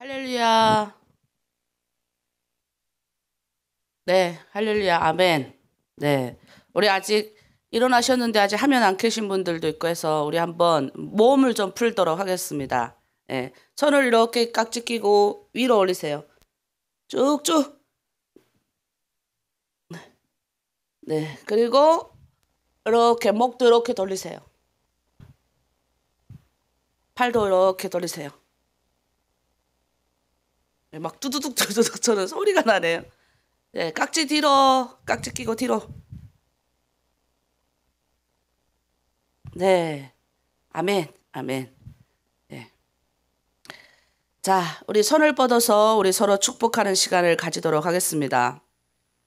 할렐루야. 네, 할렐루야. 아멘. 네. 우리 아직 일어나셨는데 아직 화면 안 켜신 분들도 있고 해서 우리 한번 몸을 좀 풀도록 하겠습니다. 네. 손을 이렇게 깍지 끼고 위로 올리세요. 쭉쭉. 네. 그리고 이렇게 목도 이렇게 돌리세요. 팔도 이렇게 돌리세요. 네, 막 두두둑 저는 소리가 나네요. 네, 깍지 뒤로, 깍지 끼고 뒤로. 네, 아멘, 아멘. 네. 자, 우리 손을 뻗어서 우리 서로 축복하는 시간을 가지도록 하겠습니다.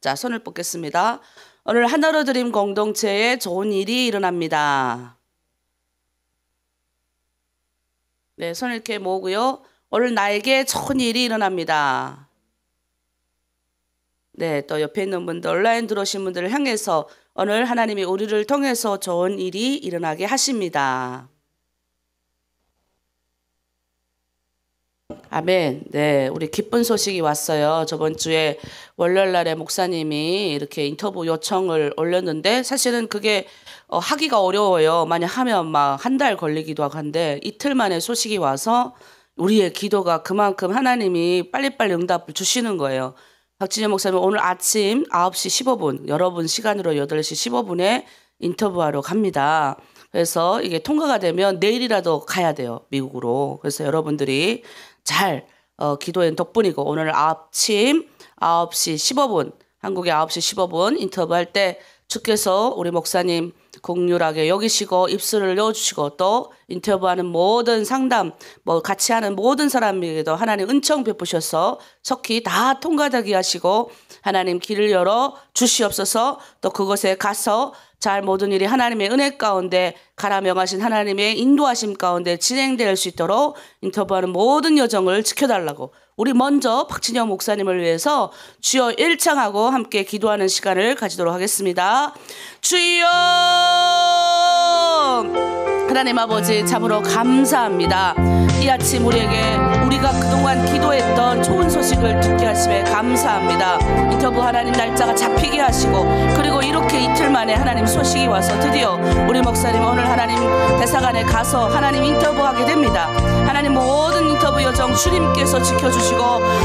자, 손을 뻗겠습니다. 오늘 하나로 드림 공동체에 좋은 일이 일어납니다. 네, 손을 이렇게 모으고요. 오늘 나에게 좋은 일이 일어납니다. 네, 또 옆에 있는 분들, 온라인 들어오신 분들을 향해서 오늘 하나님이 우리를 통해서 좋은 일이 일어나게 하십니다. 아멘. 네, 우리 기쁜 소식이 왔어요. 저번 주에 월요일 날에 목사님이 이렇게 인터뷰 요청을 올렸는데 사실은 그게 하기가 어려워요. 만약 하면 막 한 달 걸리기도 하고 한데 이틀 만에 소식이 와서 우리의 기도가 그만큼 하나님이 빨리빨리 응답을 주시는 거예요. 박진영 목사님 오늘 아침 9시 15분 여러분 시간으로 8시 15분에 인터뷰하러 갑니다. 그래서 이게 통과가 되면 내일이라도 가야 돼요. 미국으로. 그래서 여러분들이 잘 기도한 덕분이고 오늘 아침 9시 15분 한국의 9시 15분 인터뷰할 때 주께서 우리 목사님 긍휼하게 여기시고 입술을 열어주시고 또 인터뷰하는 모든 상담 같이 하는 모든 사람에게도 하나님 은총 베푸셔서 속히 다 통과되게 하시고 하나님 길을 열어 주시옵소서. 또 그곳에 가서 잘 모든 일이 하나님의 은혜 가운데 가라 명하신 하나님의 인도하심 가운데 진행될 수 있도록 인터뷰하는 모든 여정을 지켜달라고 우리 먼저 박진영 목사님을 위해서 주여 일창하고 함께 기도하는 시간을 가지도록 하겠습니다. 주여 하나님 아버지 참으로 감사합니다. 이 아침 우리가 그동안 기도했던 좋은 소식을 듣게 하심에 감사합니다. 인터뷰 하나님 날짜가 잡히게 하시고 그리고 이렇게 이틀 만에 하나님 소식이 와서 드디어 우리 목사님 오늘 하나님 대사관에 가서 하나님 인터뷰하게 됩니다. 하나님 모든 인터뷰 여정 주님께서 지켜주시고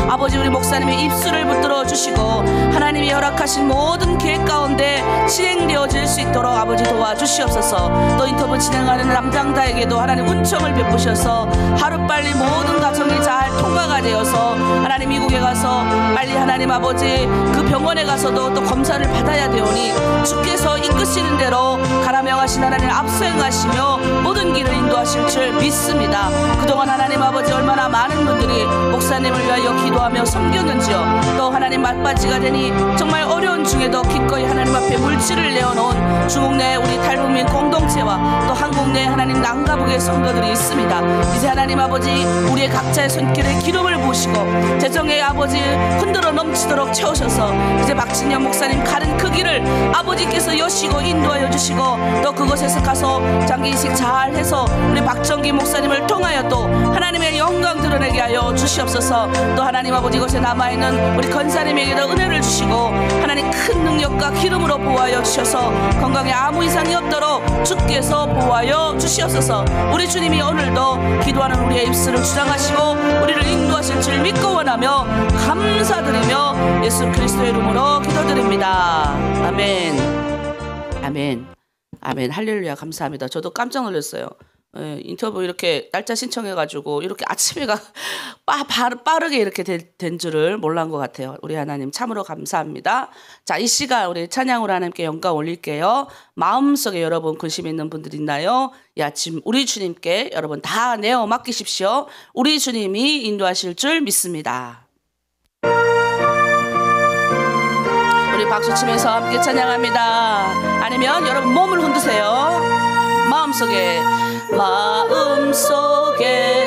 아버지 우리 목사님의 입술을 붙들어 주시고 하나님이 허락하신 모든 계획 가운데 실행되어질 수 있도록 아버지 도와주시옵소서. 또 인터뷰 진행하는 남장다에게도 하나님 은총을 베푸셔서 하루빨리 모든 가정이 잘 통과가 되어서 하나님 미국에 가서 빨리 하나님 아버지 그 병원에 가서도 또 검사를 받아야 되오니 주께서 이끄시는 대로 가라 명하신 하나님 앞서 행하시며 모든 길을 인도하실 줄 믿습니다. 그동안 하나님 아버지 얼마나 많은 분들이 목사님을 위하여 기도하며 섬겼는지요. 또 하나님 맞바지가 되니 정말 어려운 중에도 기꺼이 하나님 앞에 물질을 내어놓은 중국 내 우리 탈북민 공동체와 또 한국 내 하나님 남가북의 성도들이 있습니다. 이제 하나님 아버지 우리의 각자의 손길에 기름을 부으시고 재정의 아버지 흔들어 넘치도록 채우셔서 이제 박진영 목사님 가는 그 길을 아버지께서 여시고 인도하여 주시고 또 그곳에서 가서 장기이식 잘 해서 우리 박정기 목사님을 통하여 또 하나님의 영광 드러내게 하여 주시옵소서. 또 하나님 아버지 이곳에 남아있는 우리 권사님에게도 은혜를 주시고 하나님 큰 능력과 기름으로 보호하여 주셔서 건강에 아무 이상이 없도록 주께서 보호하여 주시옵소서. 우리 주님이 오늘도 기도하는 우리의 입술을 주장하시고 우리를 인도하실 줄 믿고 원하며 감사드리며 예수 그리스도의 이름으로 기도드립니다. 아멘. 아멘. 아멘. 할렐루야. 감사합니다. 저도 깜짝 놀랐어요. 인터뷰 이렇게 날짜 신청해가지고 이렇게 아침에가 빠르게 이렇게 된 줄을 몰란 것 같아요. 우리 하나님 참으로 감사합니다. 자, 이 시간 우리 찬양으로 하나님께 영광 올릴게요. 마음속에 여러분 근심 있는 분들 있나요? 이 아침 우리 주님께 여러분 다 내어 맡기십시오. 우리 주님이 인도하실 줄 믿습니다. 우리 박수 치면서 함께 찬양합니다. 아니면 여러분 몸을 흔드세요. 마음속에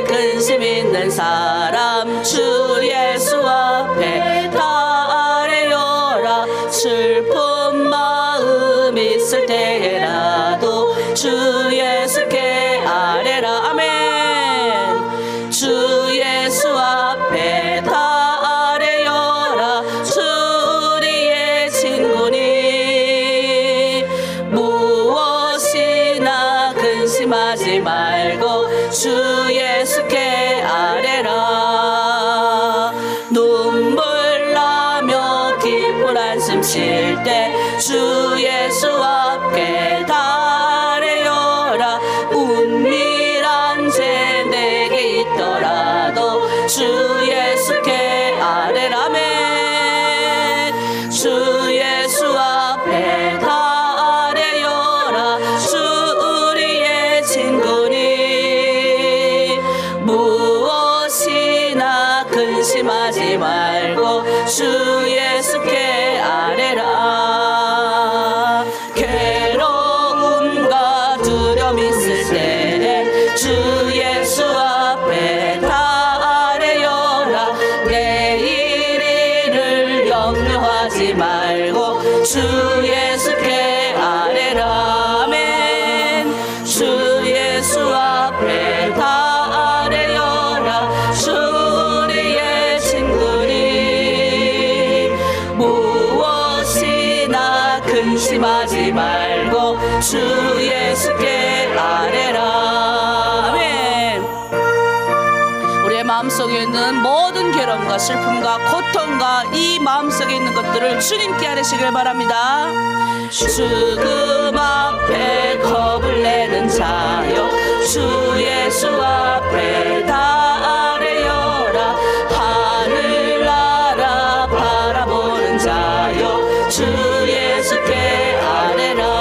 근심 있는 사람 주 예수 앞에 다 아뢰어라. 슬픈 마음 있을 때라도 주 예수께 아뢰라. 아멘. 주 예수 앞에 주 예수 앞에 달려라. 은밀한 죄 내게 있더라도 주 예수께 아뢰라멘. 주 예수 앞에 달려라. 주 우리의 친구니 무엇이나 근심하지 말고 주 예수께 아뢰라. 괴로움과 두려움 있을 때 주 예수 앞에 달려라. 내일 일을 염려하지 말고 주 예수께 아뢰라. 아멘. 주 예수 앞에 달려라. 주 우리의 친구니 무엇이나 근심하지 말고 주 예수께 아뢰라. 아멘. 우리의 마음속에 있는 모든 괴로움과 슬픔과 고통과 이 마음속에 있는 것들을 주님께 아뢰시길 바랍니다. 죽음 앞에 겁을 내는 자여 주 예수 앞에 달려라. 하늘나라 바라보는 자여 주 예수께 아뢰라.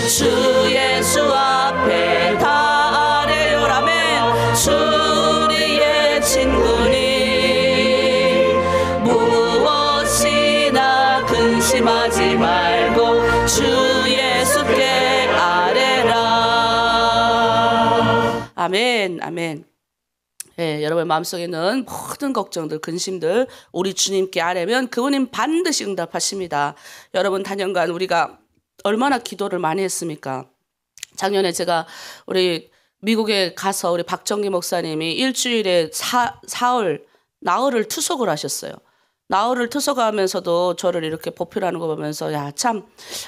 주 예수 앞에 달려라면 주 우리의 친구니 무엇이나 근심하지 말고 주 예수께 아뢰라. 아멘. 아멘. 예, 여러분 마음속에 있는 모든 걱정들, 근심들 우리 주님께 아뢰면 그분은 반드시 응답하십니다. 여러분 단연간 우리가 얼마나 기도를 많이 했습니까? 작년에 제가 우리 미국에 가서 우리 박정기 목사님이 일주일에 나흘을 투석을 하셨어요. 나흘을 투석하면서도 저를 이렇게 보필하는 거 보면서 야, 참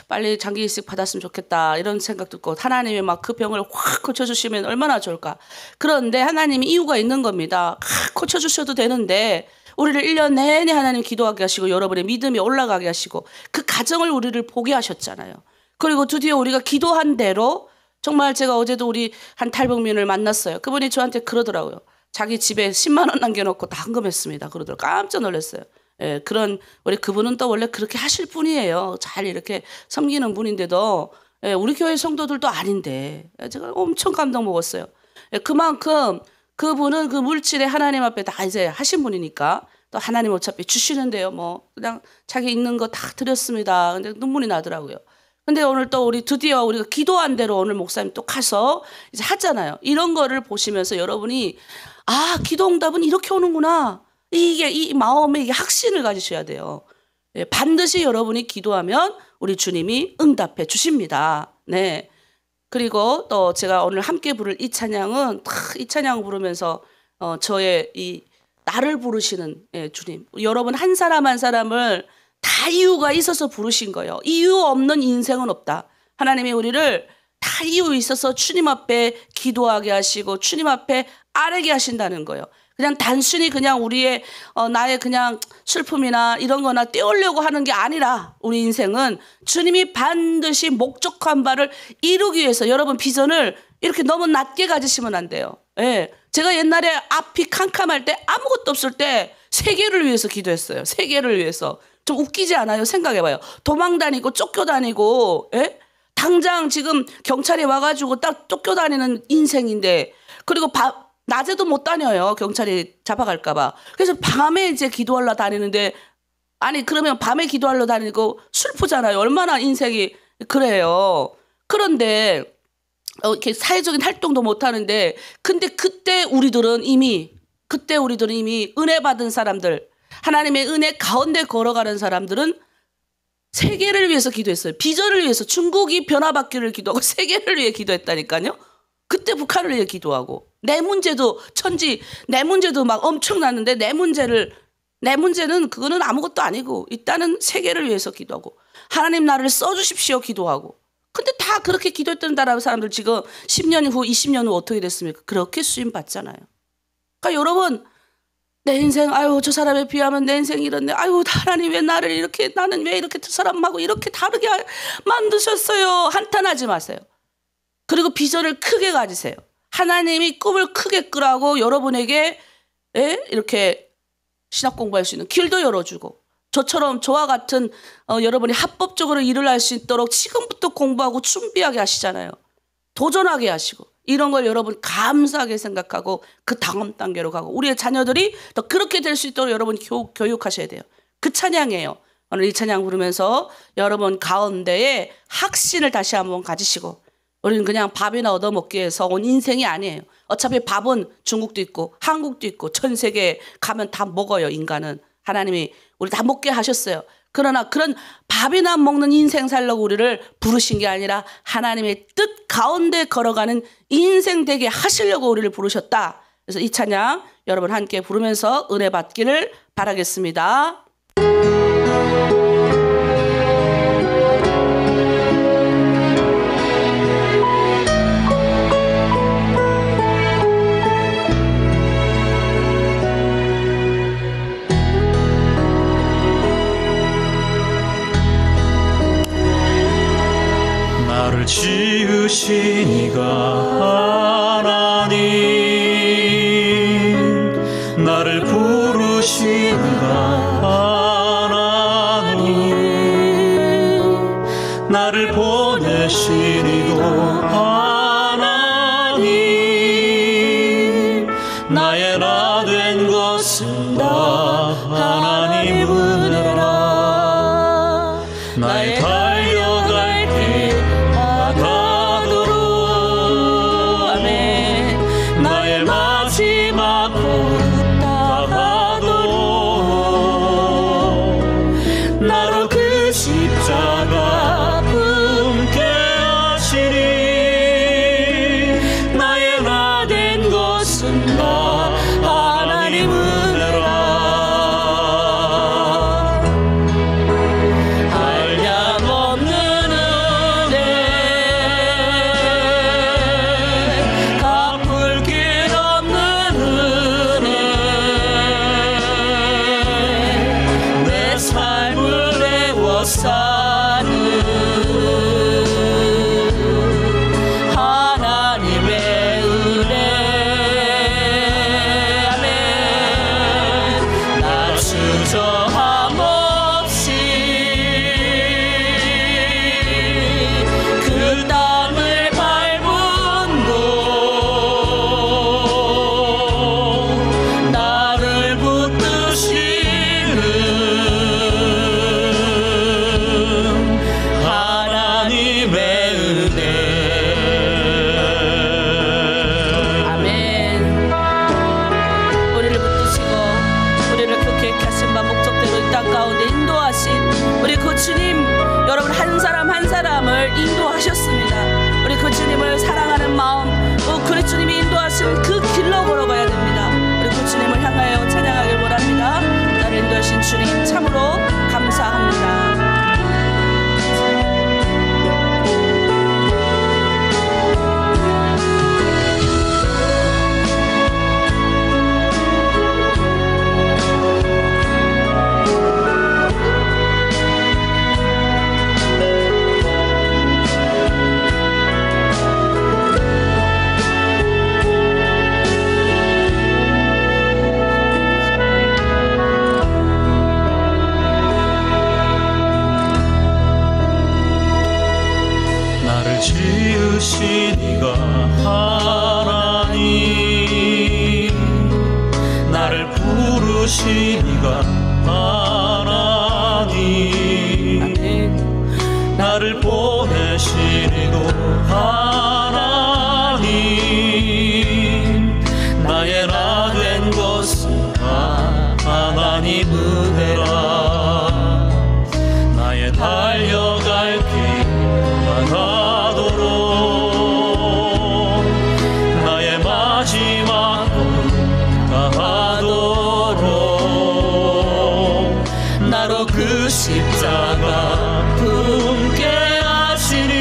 빨리 장기 이식 받았으면 좋겠다 이런 생각 듣고 하나님이 막 그 병을 확 고쳐주시면 얼마나 좋을까. 그런데 하나님이 이유가 있는 겁니다. 확 고쳐주셔도 되는데 우리를 1년 내내 하나님 기도하게 하시고 여러분의 믿음이 올라가게 하시고 그 가정을 우리를 보게 하셨잖아요. 그리고 드디어 우리가 기도한 대로 정말 제가 어제도 우리 한 탈북민을 만났어요. 그분이 저한테 그러더라고요. 자기 집에 10만 원 남겨놓고 다 헌금했습니다. 그러더라고요. 깜짝 놀랐어요. 예, 그런 우리 그분은 또 원래 그렇게 하실 분이에요. 잘 이렇게 섬기는 분인데도 예, 우리 교회 성도들도 아닌데 제가 엄청 감동 먹었어요. 예, 그만큼 그분은 그 물질에 하나님 앞에 다 이제 하신 분이니까 또 하나님 어차피 주시는데요. 뭐 그냥 자기 있는 거 다 드렸습니다. 근데 눈물이 나더라고요. 근데 오늘 또 우리 드디어 우리가 기도한 대로 오늘 목사님 또 가서 이제 하잖아요. 이런 거를 보시면서 여러분이 아, 기도 응답은 이렇게 오는구나. 이게 이 마음에 이게 확신을 가지셔야 돼요. 네, 반드시 여러분이 기도하면 우리 주님이 응답해 주십니다. 네. 그리고 또 제가 오늘 함께 부를 이 찬양은 이 찬양 부르면서 저의 이 나를 부르시는 주님. 여러분 한 사람 한 사람을 다 이유가 있어서 부르신 거예요. 이유 없는 인생은 없다. 하나님이 우리를 다 이유 있어서 주님 앞에 기도하게 하시고 주님 앞에 아뢰게 하신다는 거예요. 그냥 단순히 그냥 우리의 나의 그냥 슬픔이나 이런 거나 떼우려고 하는 게 아니라 우리 인생은 주님이 반드시 목적한 바를 이루기 위해서 여러분 비전을 이렇게 너무 낮게 가지시면 안 돼요. 예. 제가 옛날에 앞이 캄캄할 때 아무것도 없을 때 세계를 위해서 기도했어요. 세계를 위해서. 좀 웃기지 않아요? 생각해봐요. 도망 다니고 쫓겨다니고 예? 당장 지금 경찰이 와가지고 딱 쫓겨다니는 인생인데 그리고 낮에도 못 다녀요. 경찰이 잡아갈까 봐. 그래서 밤에 이제 기도하러 다니는데 아니 그러면 밤에 기도하러 다니고 슬프잖아요. 얼마나 인생이 그래요. 그런데 이렇게 사회적인 활동도 못 하는데 근데 그때 우리들은 이미 은혜 받은 사람들 하나님의 은혜 가운데 걸어가는 사람들은 세계를 위해서 기도했어요. 비전을 위해서 중국이 변화받기를 기도하고 세계를 위해 기도했다니까요. 그때 북한을 위해 기도하고 내 문제도 내 문제도 막 엄청났는데 내 문제는 그거는 아무것도 아니고 일단은 세계를 위해서 기도하고 하나님 나를 써주십시오 기도하고 근데 다 그렇게 기도했던 사람들 지금 10년 후 20년 후 어떻게 됐습니까? 그렇게 수임 받잖아요. 그러니까 여러분 내 인생, 아유 저 사람에 비하면 내 인생이 이렇네. 아유 하나님 왜 나를 이렇게, 나는 왜 이렇게 저 사람하고 이렇게 다르게 만드셨어요. 한탄하지 마세요. 그리고 비전을 크게 가지세요. 하나님이 꿈을 크게 꾸라고 여러분에게 이렇게 신학 공부할 수 있는 길도 열어주고, 저처럼 저와 같은 여러분이 합법적으로 일을 할 수 있도록 지금부터 공부하고 준비하게 하시잖아요. 도전하게 하시고, 이런 걸 여러분 감사하게 생각하고 그 다음 단계로 가고, 우리의 자녀들이 더 그렇게 될 수 있도록 여러분 교육하셔야 돼요. 그 찬양이에요. 오늘 이 찬양 부르면서 여러분 가운데에 확신을 다시 한번 가지시고, 우리는 그냥 밥이나 얻어먹기 위해서 온 인생이 아니에요. 어차피 밥은 중국도 있고 한국도 있고 전 세계에 가면 다 먹어요. 인간은 하나님이 우리 다 먹게 하셨어요. 그러나 그런 밥이나 먹는 인생 살려고 우리를 부르신 게 아니라 하나님의 뜻 가운데 걸어가는 인생 되게 하시려고 우리를 부르셨다. 그래서 이 찬양 여러분 함께 부르면서 은혜 받기를 바라겠습니다. 나를 지으신 이가 하나님, 나를 부르신 이가 하나님, 나를 보내신 이도 하나님, 나의 나 된 것은 다 하나님 은혜라. 나의 달려갈 길 나의 마지막 걸음 다가도록 나로 그 십자가 품게 하시니, 나의 나 된 것은 다 하나님 은혜라. 한량없는 은혜, 갚을 길 없는 은혜, 내 삶을 애워싸는 하나님의 은혜. 아멘. 나 주저함 없이 그 땅을 밟은 곳, 나를 붙드시는 하나님의 은혜. 아멘. 우리를 붙드시고 우리를 그 계획하신 바 목적대로 이 땅 가운데 인도하신 우리 그 주님, 여러분 한 사람 한 사람을 인도하셨습니다. 우리 그 주님을 사랑하는 마음, 그 주님이 인도하신 그 길로 걸어가야 됩니다. 우리 그 주님을 향하여 찬양하길 원합니다. 나를 인도하신 주님 참으로 감사합니다. 나를 지으신 이가 하나님, 나를 부르신 이가 하나님, 나를 보내신 이도 하나님, 나의 나 된 것은 다 하나님 은혜라. 나의 달려갈 길 가도록 나의 마지막 걸음 다하도록 나로 그 십자가 품게 하시니,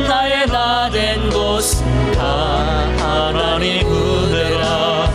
나의 나 된 것은 다 하나님 은혜라.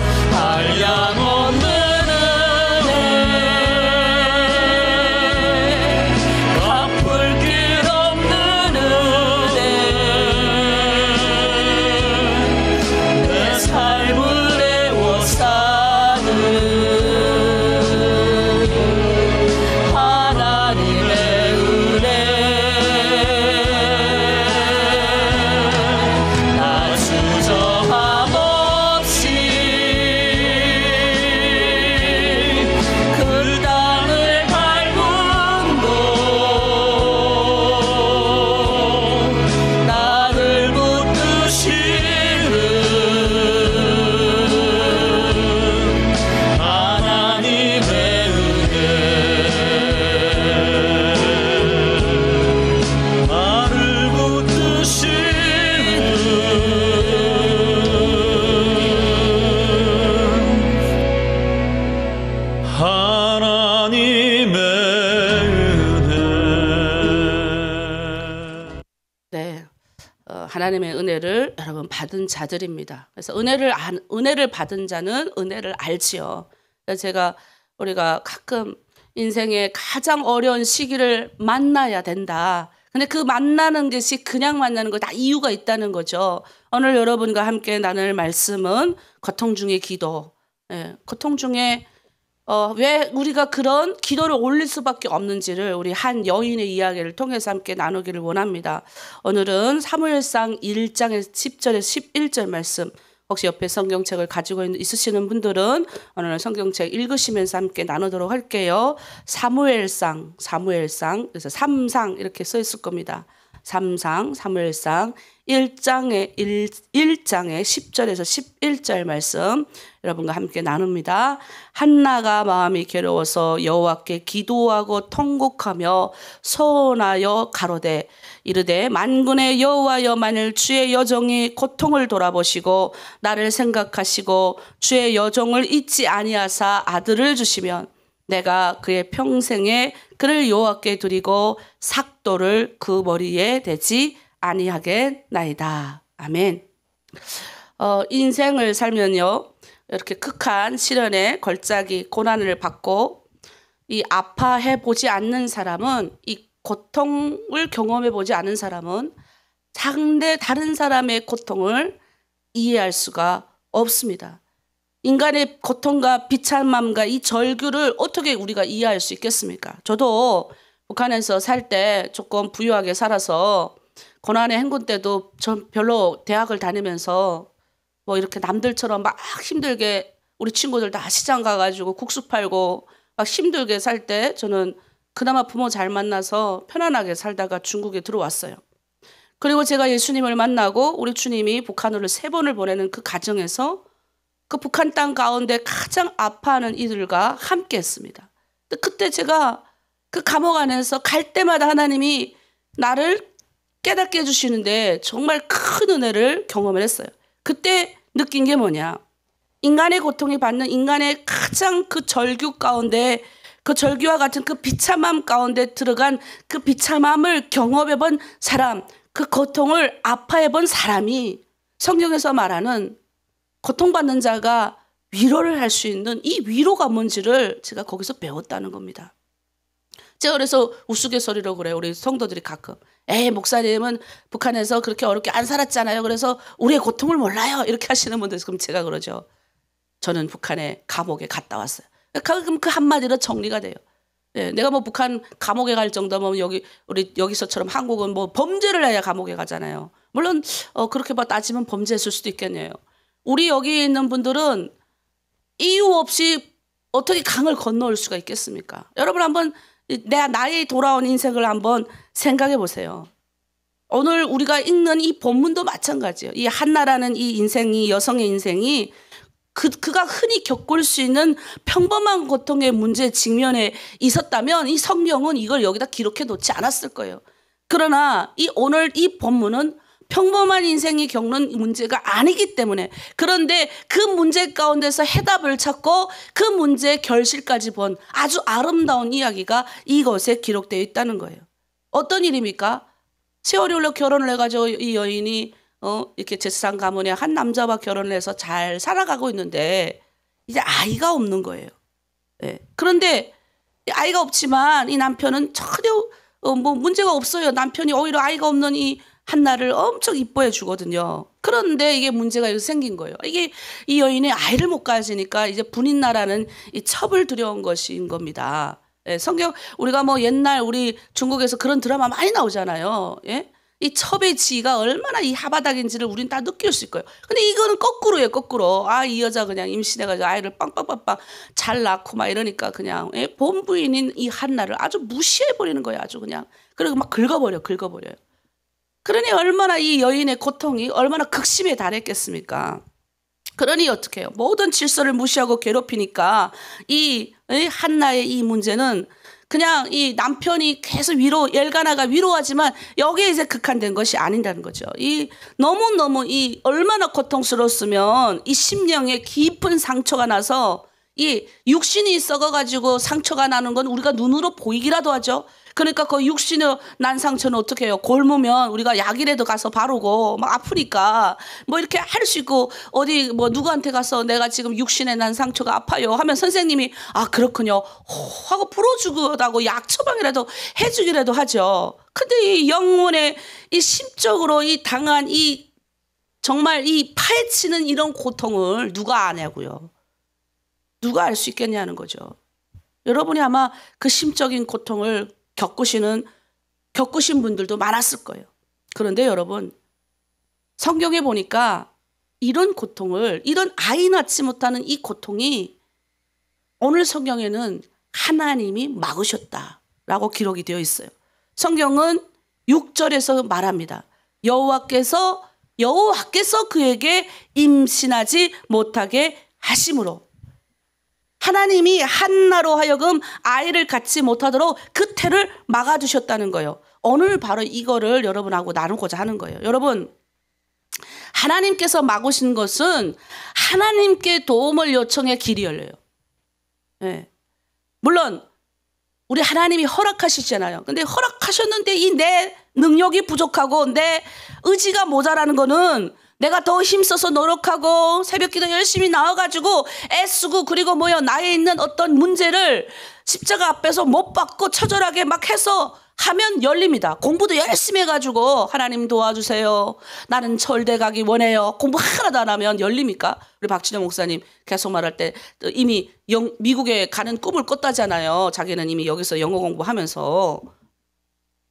하나님의 은혜를 여러분 받은 자들입니다. 그래서 은혜를 받은 자는 은혜를 알지요. 그래서 우리가 가끔 인생의 가장 어려운 시기를 만나야 된다. 근데 그 만나는 것이 그냥 만나는 거 다 이유가 있다는 거죠. 오늘 여러분과 함께 나눌 말씀은 고통 중의 기도. 고통 중에 왜 우리가 그런 기도를 올릴 수밖에 없는지를 우리 한 여인의 이야기를 통해서 함께 나누기를 원합니다. 오늘은 사무엘상 1장의 10절에서 11절 말씀, 혹시 옆에 성경책을 가지고 있으시는 분들은 오늘 성경책 읽으시면서 함께 나누도록 할게요. 사무엘상, 그래서 삼상 이렇게 써 있을 겁니다. 사무엘상 1장의 10절에서 11절 말씀 여러분과 함께 나눕니다. 한나가 마음이 괴로워서 여호와께 기도하고 통곡하며 서원하여 가로되 이르되 만군의 여호와여, 만일 주의 여종이 고통을 돌아보시고 나를 생각하시고 주의 여종을 잊지 아니하사 아들을 주시면 내가 그의 평생에 그를 여호와께 드리고 삭도를 그 머리에 대지 아니하겠나이다. 아멘. 인생을 살면요, 이렇게 극한 시련에 걸작이 고난을 받고 이 아파해 보지 않는 사람은, 이 고통을 경험해 보지 않은 사람은 다른 사람의 고통을 이해할 수가 없습니다. 인간의 고통과 비참함과 이 절규를 어떻게 우리가 이해할 수 있겠습니까? 저도 북한에서 살 때 조금 부유하게 살아서 고난의 행군 때도 전 별로 대학을 다니면서 뭐 이렇게 남들처럼 막 힘들게, 우리 친구들 다 시장 가가지고 국수 팔고 막 힘들게 살 때 저는 그나마 부모 잘 만나서 편안하게 살다가 중국에 들어왔어요. 그리고 제가 예수님을 만나고 우리 주님이 북한으로 3번을 보내는 그 과정에서 그 북한 땅 가운데 가장 아파하는 이들과 함께 했습니다. 그때 제가 그 감옥 안에서 갈 때마다 하나님이 나를 깨닫게 해주시는데 정말 큰 은혜를 경험을 했어요. 그때 느낀 게 뭐냐. 인간의 고통이 받는 인간의 가장 그 절규 가운데, 그 절규와 같은 그 비참함 가운데 들어간 그 비참함을 경험해 본 사람, 그 고통을 아파해 본 사람이 성경에서 말하는 고통받는 자가 위로를 할 수 있는 이 위로가 뭔지를 제가 거기서 배웠다는 겁니다. 제가 그래서 우스갯소리로 그래요. 우리 성도들이 가끔 목사님은 북한에서 그렇게 어렵게 안 살았잖아요. 그래서 우리의 고통을 몰라요. 이렇게 하시는 분들 있으면 제가 그러죠. 저는 북한의 감옥에 갔다 왔어요. 그럼 그 한마디로 정리가 돼요. 내가 뭐 북한 감옥에 갈 정도면 우리 여기서처럼 한국은 뭐 범죄를 해야 감옥에 가잖아요. 물론 그렇게 따지면 범죄했을 수도 있겠네요. 우리 여기 있는 분들은 이유 없이 어떻게 강을 건너올 수가 있겠습니까? 여러분 한번 나의 돌아온 인생을 한번 생각해 보세요. 오늘 우리가 읽는 이 본문도 마찬가지예요. 이 한나라는 이 인생이, 여성의 인생이 그가 흔히 겪을 수 있는 평범한 고통의 문제 직면에 있었다면 이 성경은 이걸 여기다 기록해 놓지 않았을 거예요. 그러나 오늘 이 본문은 평범한 인생이 겪는 문제가 아니기 때문에, 그런데 그 문제 가운데서 해답을 찾고 그 문제의 결실까지 본 아주 아름다운 이야기가 이것에 기록되어 있다는 거예요. 어떤 일입니까? 세월이 흘러 결혼을 해가지고 이 여인이 이렇게 제사장 가문에 한 남자와 결혼을 해서 잘 살아가고 있는데 이제 아이가 없는 거예요. 그런데 아이가 없지만 이 남편은 전혀 뭐 문제가 없어요. 남편이 오히려 아이가 없는 이 한나를 엄청 이뻐해 주거든요. 그런데 이게 문제가 여기서 생긴 거예요. 이게 이 여인이 아이를 못 가지니까 이제 분인나라는 이 첩을 들여온 것인 겁니다. 성경 우리가 뭐 옛날 우리 중국에서 그런 드라마 많이 나오잖아요. 이 첩의 지위가 얼마나 이 하바닥인지를 우린 다 느낄 수 있고요. 근데 이거는 거꾸로예요, 거꾸로. 이 여자 그냥 임신해가지고 아이를 빵빵빵빵 잘 낳고 막 이러니까 그냥 본부인인 이 한나를 아주 무시해버리는 거예요, 아주 그냥. 그리고 막 긁어버려요. 그러니 얼마나 이 여인의 고통이 얼마나 극심에 달했겠습니까? 그러니 어떻게 해요? 모든 질서를 무시하고 괴롭히니까 이 한나의 이 문제는 그냥 이 남편이 계속 엘가나가 위로하지만 여기에 이제 극한된 것이 아니라는 거죠. 이 너무너무 이 얼마나 고통스러웠으면 이 심령에 깊은 상처가 나서 이 육신이 썩어가지고 상처가 나는 건 우리가 눈으로 보이기라도 하죠. 그러니까 그 육신이 난 상처는 어떻게 해요? 골무면 우리가 약이라도 가서 바르고 막 아프니까 뭐 이렇게 할 수 있고 어디 뭐 누구한테 가서 내가 지금 육신에 난 상처가 아파요 하면 선생님이 아 그렇군요 하고 풀어주고 약 처방이라도 해주기라도 하죠. 근데 이 영혼의 이 심적으로 이 당한 이 정말 이 파헤치는 이런 고통을 누가 아냐고요. 누가 알 수 있겠냐는 거죠. 여러분이 아마 그 심적인 고통을 겪으신 분들도 많았을 거예요. 그런데 여러분 성경에 보니까 이런 고통을 이런 아이 낳지 못하는 이 고통이 오늘 성경에는 하나님이 막으셨다라고 기록이 되어 있어요. 성경은 6절에서 말합니다. 여호와께서 그에게 임신하지 못하게 하심으로 하나님이 한나로 하여금 아이를 갖지 못하도록 그 태를 막아두셨다는 거예요. 오늘 바로 이거를 여러분하고 나누고자 하는 거예요. 여러분 하나님께서 막으신 것은 하나님께 도움을 요청해 길이 열려요. 네. 물론 우리 하나님이 허락하시잖아요. 근데 허락하셨는데 이 내 능력이 부족하고 내 의지가 모자라는 거는 내가 더 힘써서 노력하고 새벽기도 열심히 나와가지고 애쓰고 그리고 나에 있는 어떤 문제를 십자가 앞에서 못 받고 처절하게 막 해서 하면 열립니다. 공부도 열심히 해가지고 하나님 도와주세요. 나는 절대 가기 원해요. 공부 하나도 안 하면 열립니까? 우리 박진영 목사님 계속 말할 때 이미 미국에 가는 꿈을 꿨다잖아요. 자기는 이미 여기서 영어 공부하면서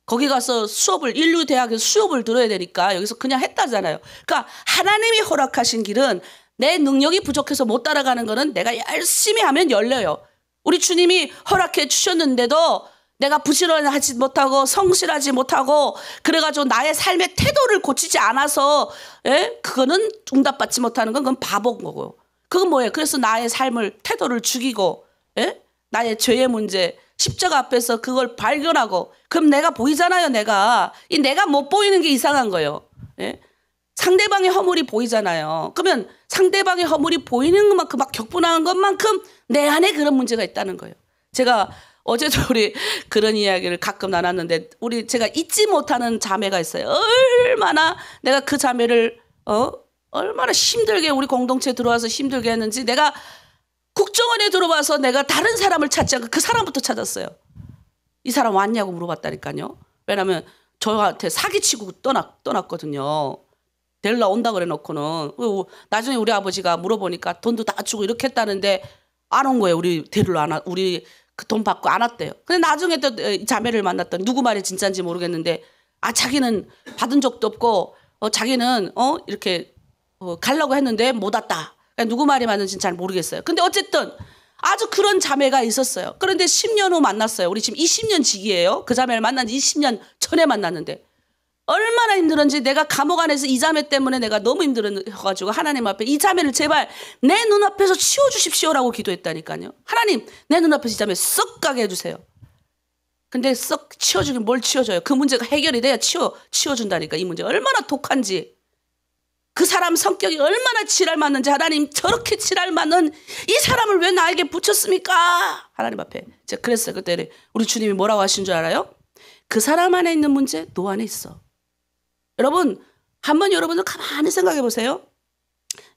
거기 가서 인류 대학에서 수업을 들어야 되니까 여기서 그냥 했다잖아요. 그러니까 하나님이 허락하신 길은 내 능력이 부족해서 못 따라가는 거는 내가 열심히 하면 열려요. 우리 주님이 허락해 주셨는데도 내가 부지런하지 못하고 성실하지 못하고 그래가지고 나의 삶의 태도를 고치지 않아서 그거는 응답받지 못하는 건 그건 바보인 거고요. 그건 뭐예요? 그래서 나의 삶을 태도를 죽이고 나의 죄의 문제 십자가 앞에서 그걸 발견하고 그럼 내가 보이잖아요. 내가 못 보이는 게 이상한 거예요. 상대방의 허물이 보이잖아요. 그러면 상대방의 허물이 보이는 것만큼 막 격분하는 것만큼 내 안에 그런 문제가 있다는 거예요. 제가 어제도 우리 그런 이야기를 가끔 나눴는데 제가 잊지 못하는 자매가 있어요. 얼마나 내가 그 자매를 얼마나 힘들게 우리 공동체에 들어와서 힘들게 했는지 내가 국정원에 들어와서 내가 다른 사람을 찾지 않고 그 사람부터 찾았어요. 이 사람 왔냐고 물어봤다니까요. 왜냐하면 저한테 사기치고 떠났거든요. 데리러 온다 그래 놓고는 나중에 우리 아버지가 물어보니까 돈도 다 주고 이렇게 했다는데 안 온 거예요. 우리 우리 그 돈 받고 안 왔대요. 근데 나중에 또 자매를 만났더니 누구 말이 진짜인지 모르겠는데 자기는 받은 적도 없고 자기는 이렇게 가려고 했는데 못 왔다. 누구 말이 맞는지는 잘 모르겠어요. 근데 어쨌든 아주 그런 자매가 있었어요. 그런데 10년 후 만났어요. 우리 지금 20년 지기예요. 그 자매를 만난 지 20년 전에 만났는데 얼마나 힘들었는지 내가 감옥 안에서 이 자매 때문에 내가 너무 힘들어가지고 하나님 앞에 이 자매를 제발 내 눈앞에서 치워주십시오라고 기도했다니까요. 하나님 내 눈앞에서 이 자매 썩 가게 해주세요. 근데 썩 치워주긴 뭘 치워줘요. 그 문제가 해결이 돼야 치워준다니까. 이 문제 얼마나 독한지. 그 사람 성격이 얼마나 지랄 맞는지 하나님 저렇게 지랄 맞는 이 사람을 왜 나에게 붙였습니까? 하나님 앞에 제가 그랬어요. 그때 우리 주님이 뭐라고 하신 줄 알아요? 그 사람 안에 있는 문제 너 안에 있어. 여러분 한번 여러분들 가만히 생각해 보세요.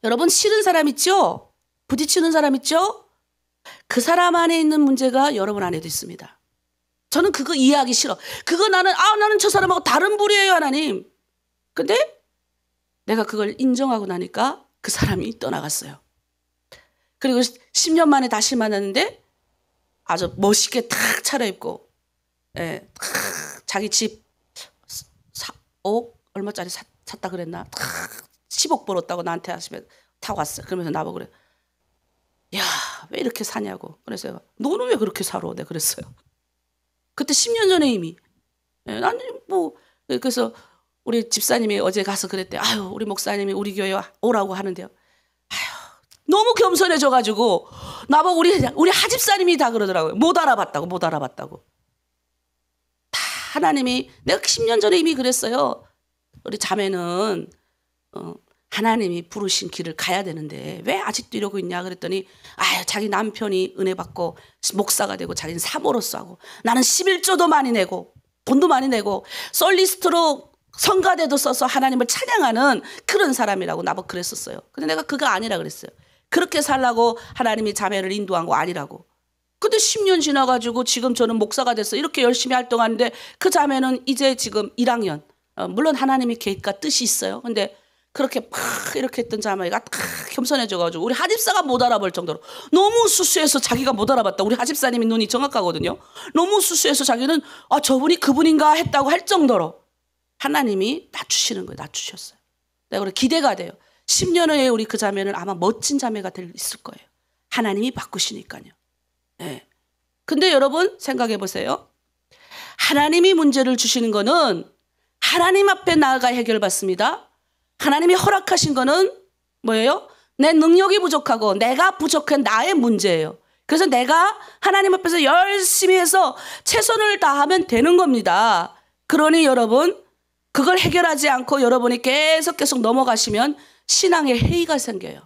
여러분 싫은 사람 있죠? 부딪히는 사람 있죠? 그 사람 안에 있는 문제가 여러분 안에도 있습니다. 저는 그거 이해하기 싫어. 그거 나는 저 사람하고 다른 부류예요 하나님. 근데 내가 그걸 인정하고 나니까 그 사람이 떠나갔어요. 그리고 10년 만에 다시 만났는데 아주 멋있게 탁 차려입고 자기 집 5억 얼마짜리 샀다 그랬나? 10억 벌었다고 나한테 하시면 타고 왔어요. 그러면서 나보고 그래. 야, 왜 이렇게 사냐고. 그래서 너는 왜 그렇게 살아? 내가 그랬어요. 그때 10년 전에 이미. 아니 그래서 우리 집사님이 어제 가서 그랬대. 아유, 우리 목사님이 우리 교회 오라고 하는데요. 아유, 너무 겸손해져가지고 나보고 우리 하집사님이 다 그러더라고요. 못 알아봤다고. 다 하나님이 내가 10년 전에 이미 그랬어요. 우리 자매는 하나님이 부르신 길을 가야 되는데 왜 아직도 이러고 있냐 그랬더니 자기 남편이 은혜 받고 목사가 되고 자기는 사모로서 하고 나는 11조도 많이 내고 돈도 많이 내고 솔리스트로 성가대도 써서 하나님을 찬양하는 그런 사람이라고 나보고 그랬었어요. 근데 내가 그거 아니라 그랬어요. 그렇게 살라고 하나님이 자매를 인도한 거 아니라고. 근데 10년 지나가지고 지금 저는 목사가 됐어. 이렇게 열심히 활동하는데 그 자매는 이제 지금 1학년. 물론 하나님의 계획과 뜻이 있어요. 근데 그렇게 막 이렇게 했던 자매가 딱 겸손해져가지고 우리 하집사가 못 알아볼 정도로 너무 수수해서 자기가 못 알아봤다. 우리 하집사님이 눈이 정확하거든요. 너무 수수해서 자기는 저분이 그분인가 했다고 할 정도로 하나님이 낮추시는 거예요. 낮추셨어요. 내가 그래 기대가 돼요. 10년 후에 우리 그 자매는 아마 멋진 자매가 있을 거예요. 하나님이 바꾸시니까요. 네. 근데 여러분 생각해 보세요. 하나님이 문제를 주시는 거는 하나님 앞에 나아가 해결받습니다. 하나님이 허락하신 거는 뭐예요? 내 능력이 부족하고 내가 부족한 나의 문제예요. 그래서 내가 하나님 앞에서 열심히 해서 최선을 다하면 되는 겁니다. 그러니 여러분 그걸 해결하지 않고 여러분이 계속 넘어가시면 신앙에 해이가 생겨요.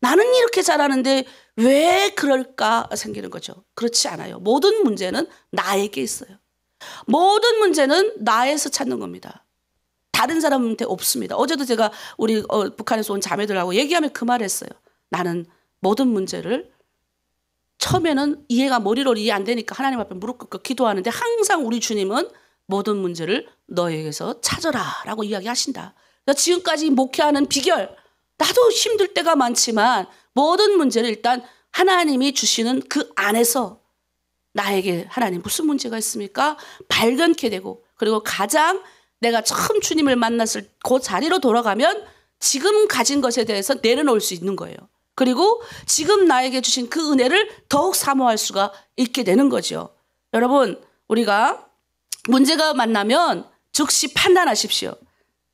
나는 이렇게 잘하는데 왜 그럴까 생기는 거죠. 그렇지 않아요. 모든 문제는 나에게 있어요. 모든 문제는 나에서 찾는 겁니다. 다른 사람한테 없습니다. 어제도 제가 우리 북한에서 온 자매들하고 얘기하면 그 말 했어요. 나는 모든 문제를 처음에는 머리로 이해 안 되니까 하나님 앞에 무릎 꿇고 기도하는데 항상 우리 주님은 모든 문제를 너에게서 찾아라 라고 이야기하신다. 지금까지 목회하는 비결, 나도 힘들 때가 많지만 모든 문제를 일단 하나님이 주시는 그 안에서 나에게 하나님 무슨 문제가 있습니까? 발견케 되고 그리고 가장 내가 처음 주님을 만났을 그 자리로 돌아가면 지금 가진 것에 대해서 내려놓을 수 있는 거예요. 그리고 지금 나에게 주신 그 은혜를 더욱 사모할 수가 있게 되는 거죠. 여러분 우리가 문제가 만나면 즉시 판단하십시오.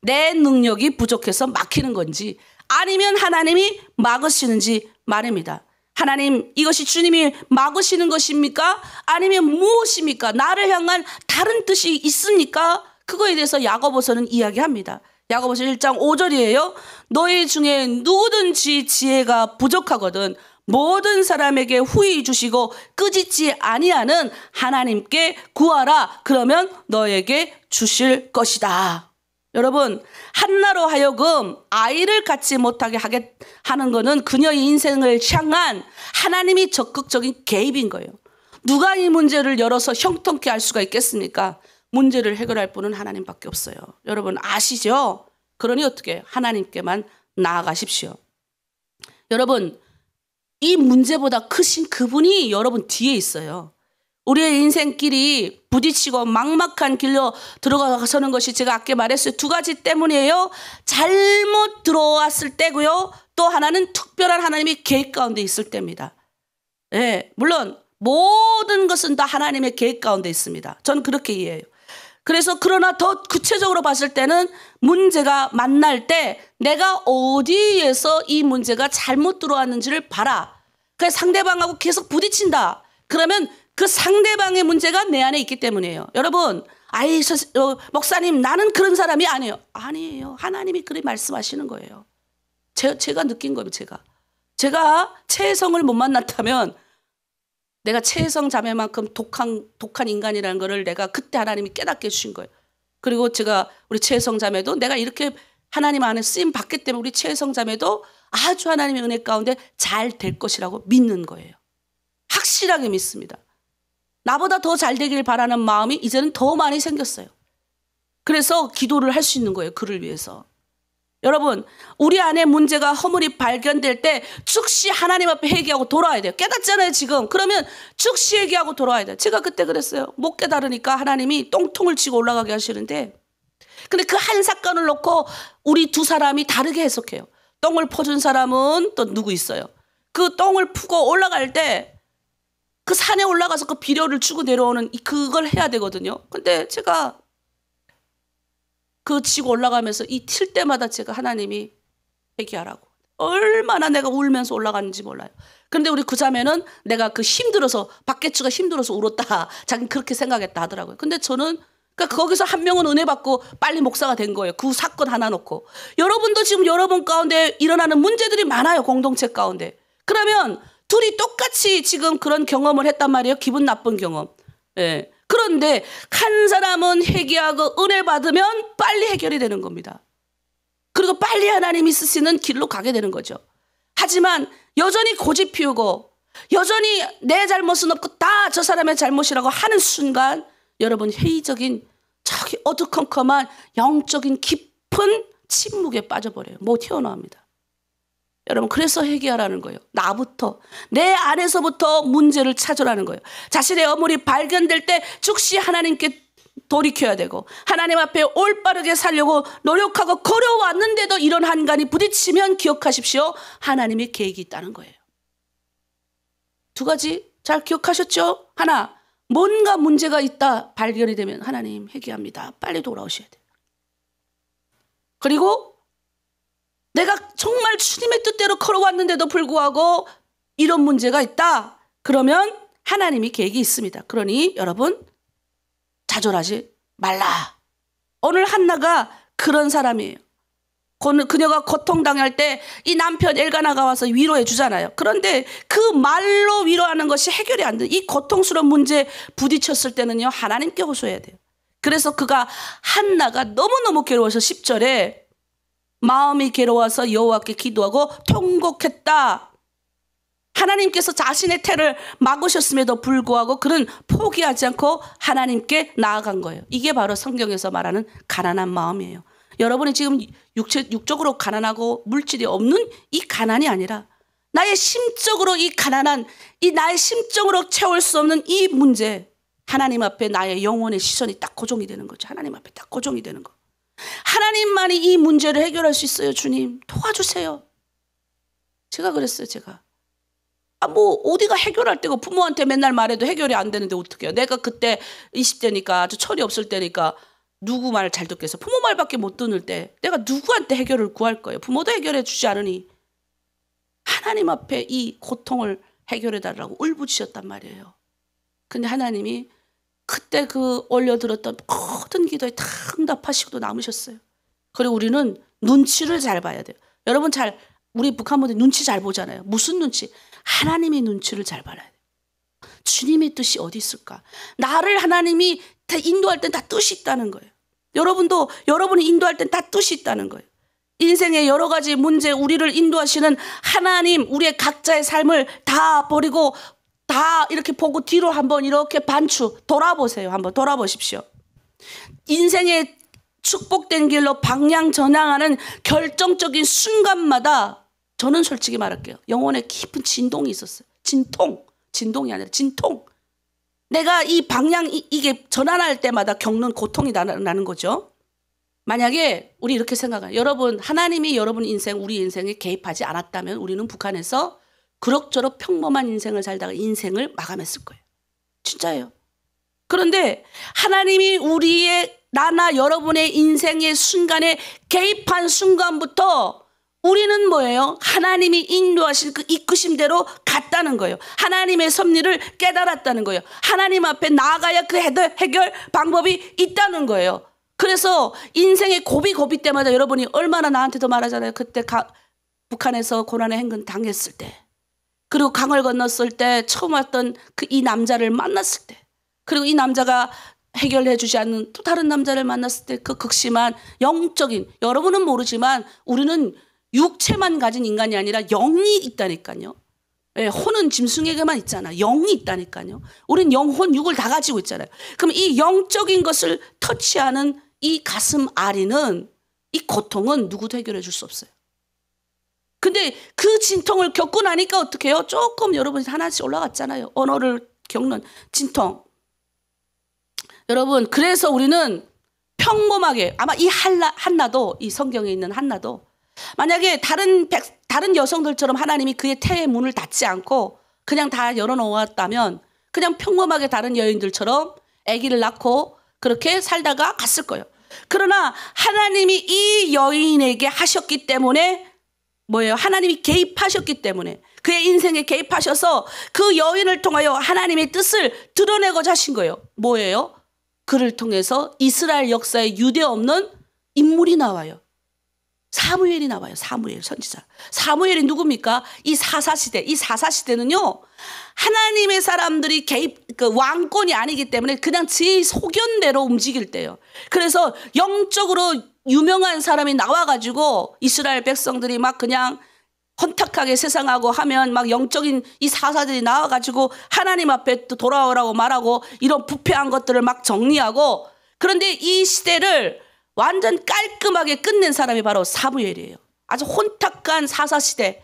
내 능력이 부족해서 막히는 건지 아니면 하나님이 막으시는지 말입니다. 하나님 이것이 주님이 막으시는 것입니까? 아니면 무엇입니까? 나를 향한 다른 뜻이 있습니까? 그거에 대해서 야고보서는 이야기합니다. 야고보서 1장 5절이에요. 너희 중에 누구든지 지혜가 부족하거든 모든 사람에게 후히 주시고 꾸짖지 아니하는 하나님께 구하라. 그러면 너에게 주실 것이다. 여러분 한나로 하여금 아이를 갖지 못하게 하는 것은 그녀의 인생을 향한 하나님이 적극적인 개입인 거예요. 누가 이 문제를 열어서 형통케 할 수가 있겠습니까? 문제를 해결할 분은 하나님밖에 없어요. 여러분 아시죠? 그러니 어떻게 하나님께만 나아가십시오. 여러분 이 문제보다 크신 그분이 여러분 뒤에 있어요. 우리의 인생길이 부딪히고 막막한 길로 들어가서는 것이 제가 아까 말했어요. 두 가지 때문이에요. 잘못 들어왔을 때고요. 또 하나는 특별한 하나님의 계획 가운데 있을 때입니다. 네, 물론 모든 것은 다 하나님의 계획 가운데 있습니다. 저는 그렇게 이해해요. 그래서 그러나 더 구체적으로 봤을 때는 문제가 만날 때 내가 어디에서 이 문제가 잘못 들어왔는지를 봐라. 그래서 상대방하고 계속 부딪힌다. 그러면 그 상대방의 문제가 내 안에 있기 때문이에요. 여러분, 목사님 나는 그런 사람이 아니에요. 아니에요. 하나님이 그렇게 말씀하시는 거예요. 제가 느낀 거예요. 제가 최혜성을 못 만났다면 내가 최혜성 자매만큼 독한 인간이라는 거를 내가 그때 하나님이 깨닫게 해주신 거예요. 그리고 제가 우리 최혜성 자매도 내가 이렇게 하나님 안에 쓰임 받기 때문에 우리 최혜성 자매도 아주 하나님의 은혜 가운데 잘 될 것이라고 믿는 거예요. 확실하게 믿습니다. 나보다 더 잘 되길 바라는 마음이 이제는 더 많이 생겼어요. 그래서 기도를 할 수 있는 거예요. 그를 위해서. 여러분 우리 안에 문제가 허물이 발견될 때 즉시 하나님 앞에 회개하고 돌아와야 돼요. 깨닫잖아요 지금. 그러면 즉시 회개하고 돌아와야 돼요. 제가 그때 그랬어요. 못 깨달으니까 하나님이 똥통을 치고 올라가게 하시는데 근데 그 한 사건을 놓고 우리 두 사람이 다르게 해석해요. 똥을 퍼준 사람은 또 누구 있어요. 그 똥을 푸고 올라갈 때 그 산에 올라가서 그 비료를 주고 내려오는 그걸 해야 되거든요. 근데 제가 그 지고 올라가면서 이 튈 때마다 제가 하나님이 회개하라고 얼마나 내가 울면서 올라갔는지 몰라요. 그런데 우리 그 자매는 내가 그 힘들어서 박계추가 힘들어서 울었다. 자기는 그렇게 생각했다 하더라고요. 근데 저는 그러니까 거기서 한 명은 은혜 받고 빨리 목사가 된 거예요. 그 사건 하나 놓고. 여러분도 지금 여러분 가운데 일어나는 문제들이 많아요. 공동체 가운데. 그러면 둘이 똑같이 지금 그런 경험을 했단 말이에요. 기분 나쁜 경험. 예. 그런데 한 사람은 회개하고 은혜 받으면 빨리 해결이 되는 겁니다. 그리고 빨리 하나님이 쓰시는 길로 가게 되는 거죠. 하지만 여전히 고집 피우고 여전히 내 잘못은 없고 다 저 사람의 잘못이라고 하는 순간 여러분 회의적인 저기 어두컴컴한 영적인 깊은 침묵에 빠져버려요. 못 튀어나옵니다. 여러분 그래서 회개하라는 거예요. 나부터 내 안에서부터 문제를 찾으라는 거예요. 자신의 어물이 발견될 때 즉시 하나님께 돌이켜야 되고 하나님 앞에 올바르게 살려고 노력하고 걸어왔는데도 이런 한간이 부딪히면 기억하십시오. 하나님의 계획이 있다는 거예요. 두 가지 잘 기억하셨죠? 하나, 뭔가 문제가 있다 발견이 되면 하나님 회개합니다. 빨리 돌아오셔야 돼요. 그리고 내가 정말 주님의 뜻대로 걸어왔는데도 불구하고 이런 문제가 있다. 그러면 하나님이 계획이 있습니다. 그러니 여러분 좌절하지 말라. 오늘 한나가 그런 사람이에요. 그녀가 고통당할 때 이 남편 엘가나가 와서 위로해 주잖아요. 그런데 그 말로 위로하는 것이 해결이 안 돼. 이 고통스러운 문제에 부딪혔을 때는요. 하나님께 호소해야 돼요. 그래서 그가 한나가 너무너무 괴로워서 10절에 마음이 괴로워서 여호와께 기도하고 통곡했다. 하나님께서 자신의 태를 막으셨음에도 불구하고 그는 포기하지 않고 하나님께 나아간 거예요. 이게 바로 성경에서 말하는 가난한 마음이에요. 여러분이 지금 육적으로 가난하고 물질이 없는 이 가난이 아니라 나의 심적으로 이 가난한 이 나의 심적으로 채울 수 없는 이 문제 하나님 앞에 나의 영혼의 시선이 딱 고정이 되는 거죠. 하나님 앞에 딱 고정이 되는 거. 하나님만이 이 문제를 해결할 수 있어요. 주님 도와주세요. 제가 그랬어요. 제가. 어디가 해결할 때고 부모한테 맨날 말해도 해결이 안 되는데 어떡해요. 내가 그때 20대니까 아주 철이 없을 때니까 누구 말 잘 듣겠어. 부모 말밖에 못 듣을 때 내가 누구한테 해결을 구할 거예요. 부모도 해결해 주지 않으니 하나님 앞에 이 고통을 해결해 달라고 울부짖었단 말이에요. 근데 하나님이 그때 그 올려들었던 모든 기도에 다 응답하시고도 남으셨어요. 그리고 우리는 눈치를 잘 봐야 돼요. 여러분 우리 북한 분들 눈치 잘 보잖아요. 무슨 눈치? 하나님의 눈치를 잘 봐야 돼요. 주님의 뜻이 어디 있을까? 나를 하나님이 다 인도할 땐 다 뜻이 있다는 거예요. 여러분도 여러분이 인도할 땐 다 뜻이 있다는 거예요. 인생의 여러 가지 문제 우리를 인도하시는 하나님 우리의 각자의 삶을 다 버리고 다 이렇게 보고 뒤로 한번 이렇게 돌아보세요. 한번 돌아보십시오. 인생의 축복된 길로 방향 전환하는 결정적인 순간마다 저는 솔직히 말할게요. 영혼에 깊은 진동이 있었어요. 진동이 아니라 진통. 내가 이 방향 이게 전환할 때마다 겪는 고통이 나는 거죠. 만약에 우리 이렇게 생각해요. 여러분 하나님이 여러분 인생 우리 인생에 개입하지 않았다면 우리는 북한에서 그럭저럭 평범한 인생을 살다가 인생을 마감했을 거예요. 진짜예요. 그런데 하나님이 나나 여러분의 인생의 순간에 개입한 순간부터 우리는 뭐예요? 하나님이 인도하신 그 이끄심대로 갔다는 거예요. 하나님의 섭리를 깨달았다는 거예요. 하나님 앞에 나아가야 그 해결 방법이 있다는 거예요. 그래서 인생의 고비 때마다 여러분이 얼마나 나한테도 말하잖아요. 그때 북한에서 고난의 행군 당했을 때, 그리고 강을 건넜을 때 처음 왔던 이 남자를 만났을 때, 그리고 이 남자가 해결해 주지 않는 또 다른 남자를 만났을 때 그 극심한 영적인, 여러분은 모르지만 우리는 육체만 가진 인간이 아니라 영이 있다니까요. 예, 혼은 짐승에게만 있잖아. 영이 있다니까요. 우린 영혼, 육을 다 가지고 있잖아요. 그럼 이 영적인 것을 터치하는 이 가슴 아리는 이 고통은 누구도 해결해 줄 수 없어요. 근데 그 진통을 겪고 나니까 어떻게 해요? 조금 여러분이 하나씩 올라갔잖아요. 언어를 겪는 진통. 여러분 그래서 우리는 평범하게 아마 이 한나도 이 성경에 있는 한나도 만약에 다른 여성들처럼 하나님이 그의 태의 문을 닫지 않고 그냥 다 열어놓았다면 그냥 평범하게 다른 여인들처럼 아기를 낳고 그렇게 살다가 갔을 거예요. 그러나 하나님이 이 여인에게 하셨기 때문에 뭐예요? 하나님이 개입하셨기 때문에 그의 인생에 개입하셔서 그 여인을 통하여 하나님의 뜻을 드러내고자 하신 거예요. 뭐예요? 그를 통해서 이스라엘 역사에 유대 없는 인물이 나와요. 사무엘이 나와요. 사무엘 선지자. 사무엘이 누굽니까? 이 사사시대. 이 사사시대는요, 하나님의 사람들이 왕권이 아니기 때문에 그냥 제 소견대로 움직일 때요. 그래서 영적으로 유명한 사람이 나와가지고 이스라엘 백성들이 막 그냥 헌탁하게 세상하고 하면 막 영적인 이 사사들이 나와가지고 하나님 앞에 또 돌아오라고 말하고 이런 부패한 것들을 막 정리하고, 그런데 이 시대를 완전 깔끔하게 끝낸 사람이 바로 사무엘이에요. 아주 혼탁한 사사시대,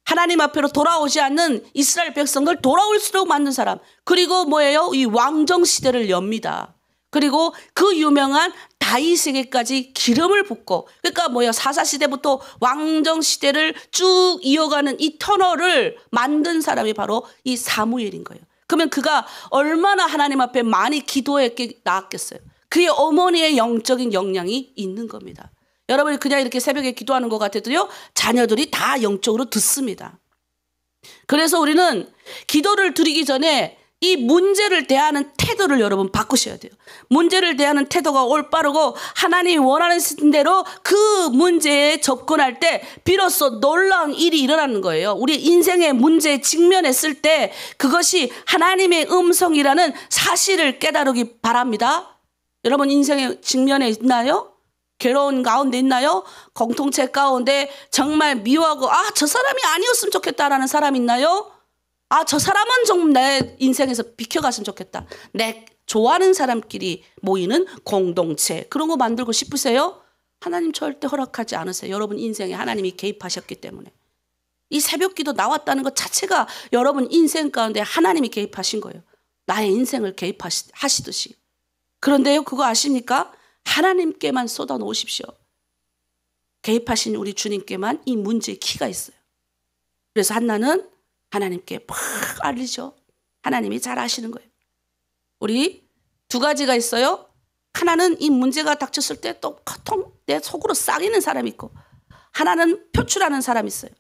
하나님 앞으로 돌아오지 않는 이스라엘 백성들 돌아올수록 만든 사람. 그리고 뭐예요? 이 왕정시대를 엽니다. 그리고 그 유명한 다윗에게까지 기름을 붓고, 그러니까 뭐예요? 사사시대부터 왕정시대를 쭉 이어가는 이 터널을 만든 사람이 바로 이 사무엘인 거예요. 그러면 그가 얼마나 하나님 앞에 많이 기도했게 나왔겠어요. 그의 어머니의 영적인 역량이 있는 겁니다. 여러분이 그냥 이렇게 새벽에 기도하는 것 같아도요, 자녀들이 다 영적으로 듣습니다. 그래서 우리는 기도를 드리기 전에 이 문제를 대하는 태도를 여러분 바꾸셔야 돼요. 문제를 대하는 태도가 올바르고 하나님이 원하는 대로 그 문제에 접근할 때 비로소 놀라운 일이 일어나는 거예요. 우리 인생의 문제에 직면했을 때 그것이 하나님의 음성이라는 사실을 깨달으기 바랍니다. 여러분 인생의 직면에 있나요? 괴로운 가운데 있나요? 공동체 가운데 정말 미워하고 저 사람이 아니었으면 좋겠다라는 사람 있나요? 저 사람은 좀 내 인생에서 비켜갔으면 좋겠다. 내 좋아하는 사람끼리 모이는 공동체, 그런 거 만들고 싶으세요? 하나님 절대 허락하지 않으세요. 여러분 인생에 하나님이 개입하셨기 때문에. 이 새벽기도 나왔다는 것 자체가 여러분 인생 가운데 하나님이 개입하신 거예요. 나의 인생을 개입하시듯이. 그런데요, 그거 아십니까? 하나님께만 쏟아 놓으십시오. 개입하신 우리 주님께만 이 문제의 키가 있어요. 그래서 한나는 하나님께 막 알리죠. 하나님이 잘 아시는 거예요. 우리 두 가지가 있어요. 하나는 이 문제가 닥쳤을 때 또 내 속으로 싹이는 사람이 있고, 하나는 표출하는 사람이 있어요.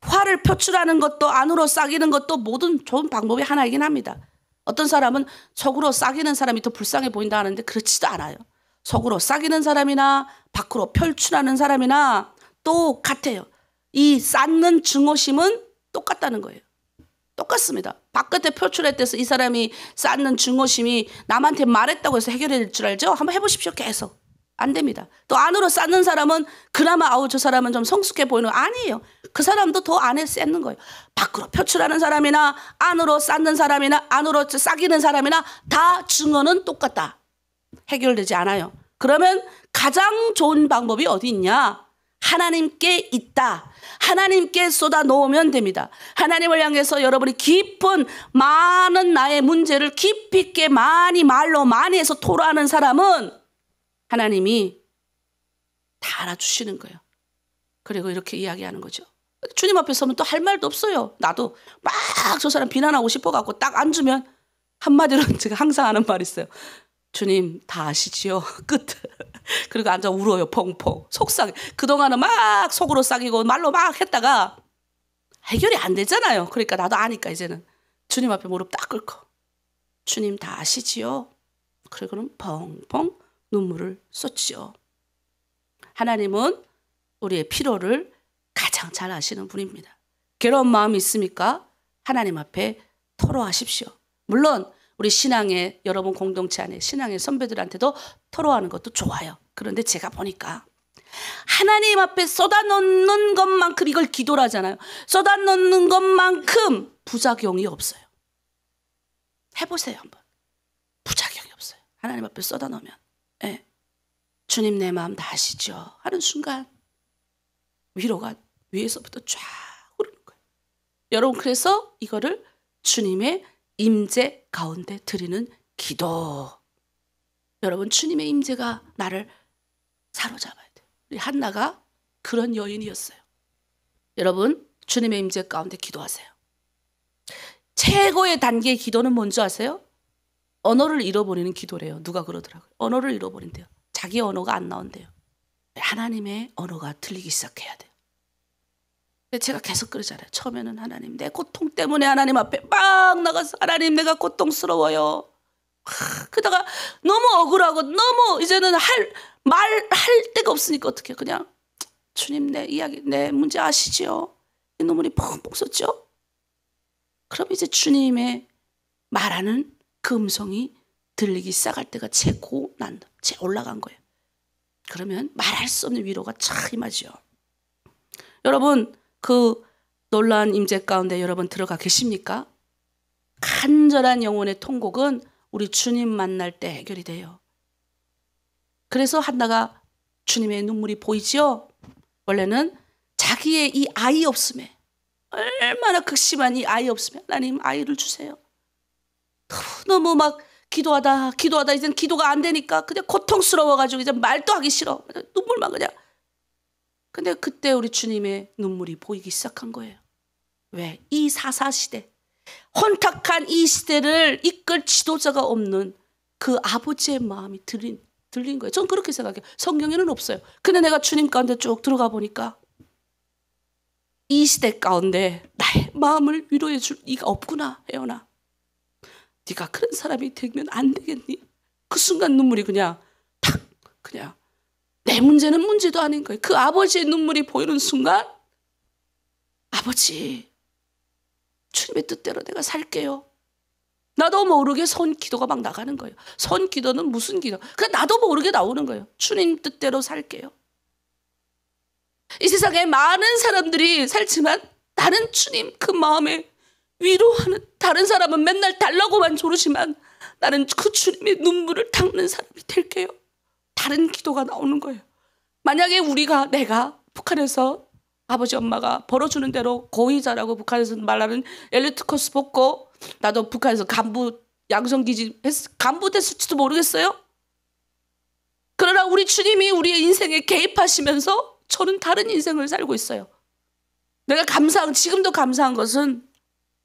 화를 표출하는 것도 안으로 싹이는 것도 모든 좋은 방법이 하나이긴 합니다. 어떤 사람은 속으로 싹이는 사람이 더 불쌍해 보인다 하는데 그렇지도 않아요. 속으로 싹이는 사람이나 밖으로 표출하는 사람이나 똑같아요. 이 쌓는 증오심은 똑같다는 거예요. 똑같습니다. 바깥에 표출했대서 이 사람이 쌓는 증오심이 남한테 말했다고 해서 해결될 줄 알죠? 한번 해보십시오. 계속. 안 됩니다. 또 안으로 쌓는 사람은 그나마 저 사람은 좀 성숙해 보이는 거 아니에요. 그 사람도 더 안에 쌓는 거예요. 밖으로 표출하는 사람이나 안으로 쌓는 사람이나 안으로 싹이는 사람이나 다 증오는 똑같다. 해결되지 않아요. 그러면 가장 좋은 방법이 어디 있냐? 하나님께 있다. 하나님께 쏟아 놓으면 됩니다. 하나님을 향해서 여러분이 깊은 많은 나의 문제를 깊이 있게 많이 말로 많이 해서 토로하는 사람은 하나님이 다 알아주시는 거예요. 그리고 이렇게 이야기하는 거죠. 주님 앞에 서면 또 할 말도 없어요. 나도 막 저 사람 비난하고 싶어갖고 딱 앉으면 한마디로 제가 항상 하는 말이 있어요. 주님 다 아시지요? 끝. 그리고 앉아 울어요. 펑펑. 속상해. 그동안은 막 속으로 싹이고 말로 막 했다가 해결이 안 되잖아요. 그러니까 나도 아니까 이제는 주님 앞에 무릎 딱 꿇고 주님 다 아시지요? 그리고는 펑펑 눈물을 쏟지요. 하나님은 우리의 필요를 가장 잘 아시는 분입니다. 괴로운 마음이 있습니까? 하나님 앞에 토로하십시오. 물론 우리 신앙의 여러분 공동체 안에 신앙의 선배들한테도 토로하는 것도 좋아요. 그런데 제가 보니까 하나님 앞에 쏟아놓는 것만큼 이걸 기도를 하잖아요. 쏟아놓는 것만큼 부작용이 없어요. 해보세요 한번. 부작용이 없어요. 하나님 앞에 쏟아놓으면. 네. 주님 내 마음 다 아시죠? 하는 순간 위로가 위에서부터 쫙 흐르는 거예요. 여러분 그래서 이거를 주님의 임재 가운데 드리는 기도. 여러분 주님의 임재가 나를 사로잡아야 돼요. 우리 한나가 그런 여인이었어요. 여러분 주님의 임재 가운데 기도하세요. 최고의 단계의 기도는 뭔지 아세요? 언어를 잃어버리는 기도래요. 누가 그러더라고요. 언어를 잃어버린대요. 자기 언어가 안 나온대요. 하나님의 언어가 들리기 시작해야 돼요. 근데 제가 계속 그러잖아요. 처음에는 하나님 내 고통 때문에 하나님 앞에 막 나가서 하나님 내가 고통스러워요. 그러다가 너무 억울하고 너무 이제는 말할 데가 없으니까 어떻게 그냥 주님 내 이야기 내 문제 아시지요? 이 눈물이 펑펑 쏟죠? 그럼 이제 주님의 말하는 그 음성이 들리기 시작할 때가 제 올라간 거예요. 그러면 말할 수 없는 위로가 참 임하죠. 여러분 그 놀라운 임재 가운데 여러분 들어가 계십니까? 간절한 영혼의 통곡은 우리 주님 만날 때 해결이 돼요. 그래서 한나가 주님의 눈물이 보이지요? 원래는 자기의 이 아이 없음에 얼마나 극심한 이 아이 없으면 하나님 아이를 주세요. 너무 막 기도하다 이젠 기도가 안 되니까 그냥 고통스러워가지고 이제 말도 하기 싫어. 눈물만 그냥. 근데 그때 우리 주님의 눈물이 보이기 시작한 거예요. 왜? 이 사사시대 혼탁한 이 시대를 이끌 지도자가 없는 그 아버지의 마음이 들린 거예요. 전 그렇게 생각해요. 성경에는 없어요. 근데 내가 주님 가운데 쭉 들어가 보니까 이 시대 가운데 나의 마음을 위로해 줄 이가 없구나. 혜연아, 네가 그런 사람이 되면 안 되겠니? 그 순간 눈물이 그냥 탁 그냥 내 문제는 문제도 아닌 거예요. 그 아버지의 눈물이 보이는 순간 아버지 주님의 뜻대로 내가 살게요. 나도 모르게 선 기도가 막 나가는 거예요. 선 기도는 무슨 기도? 그냥 나도 모르게 나오는 거예요. 주님 뜻대로 살게요. 이 세상에 많은 사람들이 살지만 나는 주님 그 마음에 위로하는, 다른 사람은 맨날 달라고만 조르지만 나는 그 주님의 눈물을 닦는 사람이 될게요. 다른 기도가 나오는 거예요. 만약에 내가 북한에서 아버지 엄마가 벌어주는 대로 고위자라고 북한에서 말하는 엘리트 코스 뽑고 나도 북한에서 간부 양성기지 간부 됐을지도 모르겠어요. 그러나 우리 주님이 우리의 인생에 개입하시면서 저는 다른 인생을 살고 있어요. 내가 지금도 감사한 것은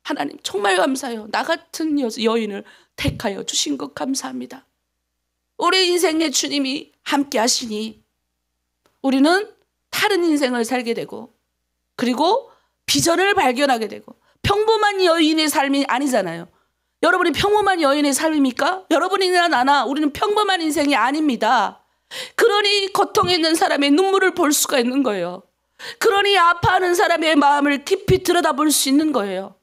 하나님 정말 감사해요. 나 같은 여인을 택하여 주신 것 감사합니다. 우리 인생에 주님이 함께 하시니 우리는 다른 인생을 살게 되고 그리고 비전을 발견하게 되고 평범한 여인의 삶이 아니잖아요. 여러분이 평범한 여인의 삶입니까? 여러분이나 나나 우리는 평범한 인생이 아닙니다. 그러니 고통에 있는 사람의 눈물을 볼 수가 있는 거예요. 그러니 아파하는 사람의 마음을 깊이 들여다볼 수 있는 거예요.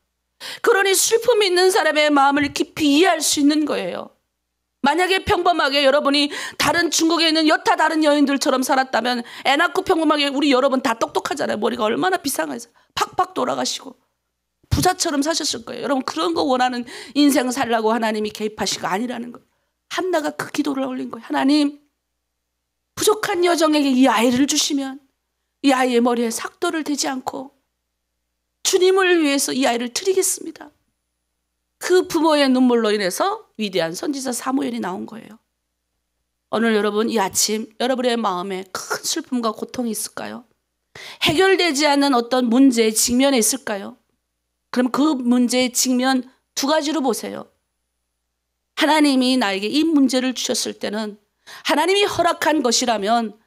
그러니 슬픔이 있는 사람의 마음을 깊이 이해할 수 있는 거예요. 만약에 평범하게 여러분이 다른 중국에 있는 여타 다른 여인들처럼 살았다면 애 낳고 평범하게 우리 여러분 다 똑똑하잖아요. 머리가 얼마나 비상해서 팍팍 돌아가시고 부자처럼 사셨을 거예요. 여러분 그런 거 원하는 인생 살라고 하나님이 개입하신 거 아니라는 거예요. 한나가 그 기도를 올린 거예요. 하나님 부족한 여정에게 이 아이를 주시면 이 아이의 머리에 삭도를 대지 않고 주님을 위해서 이 아이를 드리겠습니다. 그 부모의 눈물로 인해서 위대한 선지자 사무엘이 나온 거예요. 오늘 여러분 이 아침 여러분의 마음에 큰 슬픔과 고통이 있을까요? 해결되지 않는 어떤 문제의 직면에 있을까요? 그럼 그 문제의 직면 두 가지로 보세요. 하나님이 나에게 이 문제를 주셨을 때는 하나님이 허락한 것이라면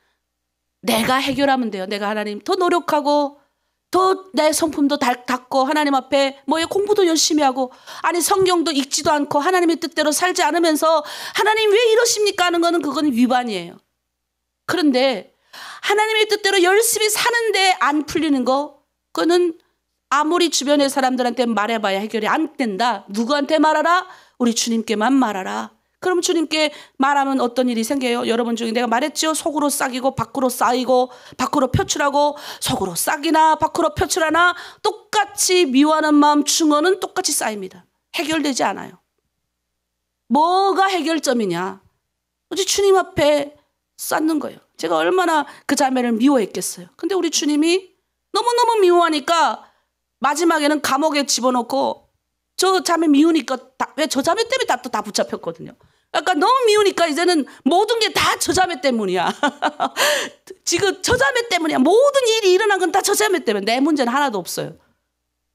내가 해결하면 돼요. 내가 하나님 더 노력하고 더 내 성품도 닦고 하나님 앞에 공부도 열심히 하고 아니 성경도 읽지도 않고 하나님의 뜻대로 살지 않으면서 하나님 왜 이러십니까 하는 거는 그건 위반이에요. 그런데 하나님의 뜻대로 열심히 사는데 안 풀리는 거 그거는 아무리 주변의 사람들한테 말해봐야 해결이 안 된다. 누구한테 말하라? 우리 주님께만 말하라. 그럼 주님께 말하면 어떤 일이 생겨요? 여러분 중에 내가 말했죠. 속으로 싹이고 밖으로 쌓이고 밖으로 표출하고 속으로 싹이나 밖으로 표출하나 똑같이 미워하는 마음 증오는 똑같이 쌓입니다. 해결되지 않아요. 뭐가 해결점이냐? 어제 주님 앞에 쌓는 거예요. 제가 얼마나 그 자매를 미워했겠어요. 근데 우리 주님이 너무너무 미워하니까 마지막에는 감옥에 집어넣고 저 자매 미우니까 왜 저 자매 때문에 다 붙잡혔거든요. 약간 너무 미우니까 이제는 모든 게 다 저 자매 때문이야. 지금 저 자매 때문이야. 모든 일이 일어난 건 다 저 자매 때문에 내 문제는 하나도 없어요.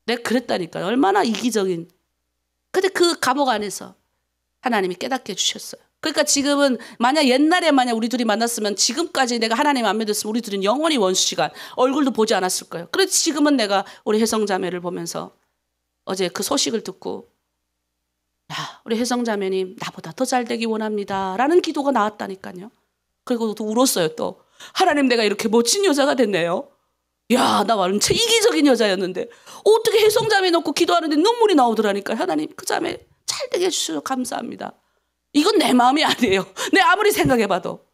내가 그랬다니까요. 얼마나 이기적인. 근데 그 감옥 안에서 하나님이 깨닫게 해주셨어요. 그러니까 지금은 옛날에 우리 둘이 만났으면 지금까지 내가 하나님 안 믿었으면 우리 둘은 영원히 원수 시간 얼굴도 보지 않았을 거예요. 그래서 지금은 내가 우리 혜성 자매를 보면서 어제 그 소식을 듣고 야 우리 혜성자매님 나보다 더 잘되기 원합니다 라는 기도가 나왔다니까요. 그리고 또 울었어요. 또 하나님, 내가 이렇게 멋진 여자가 됐네요. 야, 나 완전 이기적인 여자였는데 어떻게 혜성자매 놓고 기도하는데 눈물이 나오더라니까. 하나님, 그 자매 잘되게 해주셔서 감사합니다. 이건 내 마음이 아니에요. 내 아무리 생각해봐도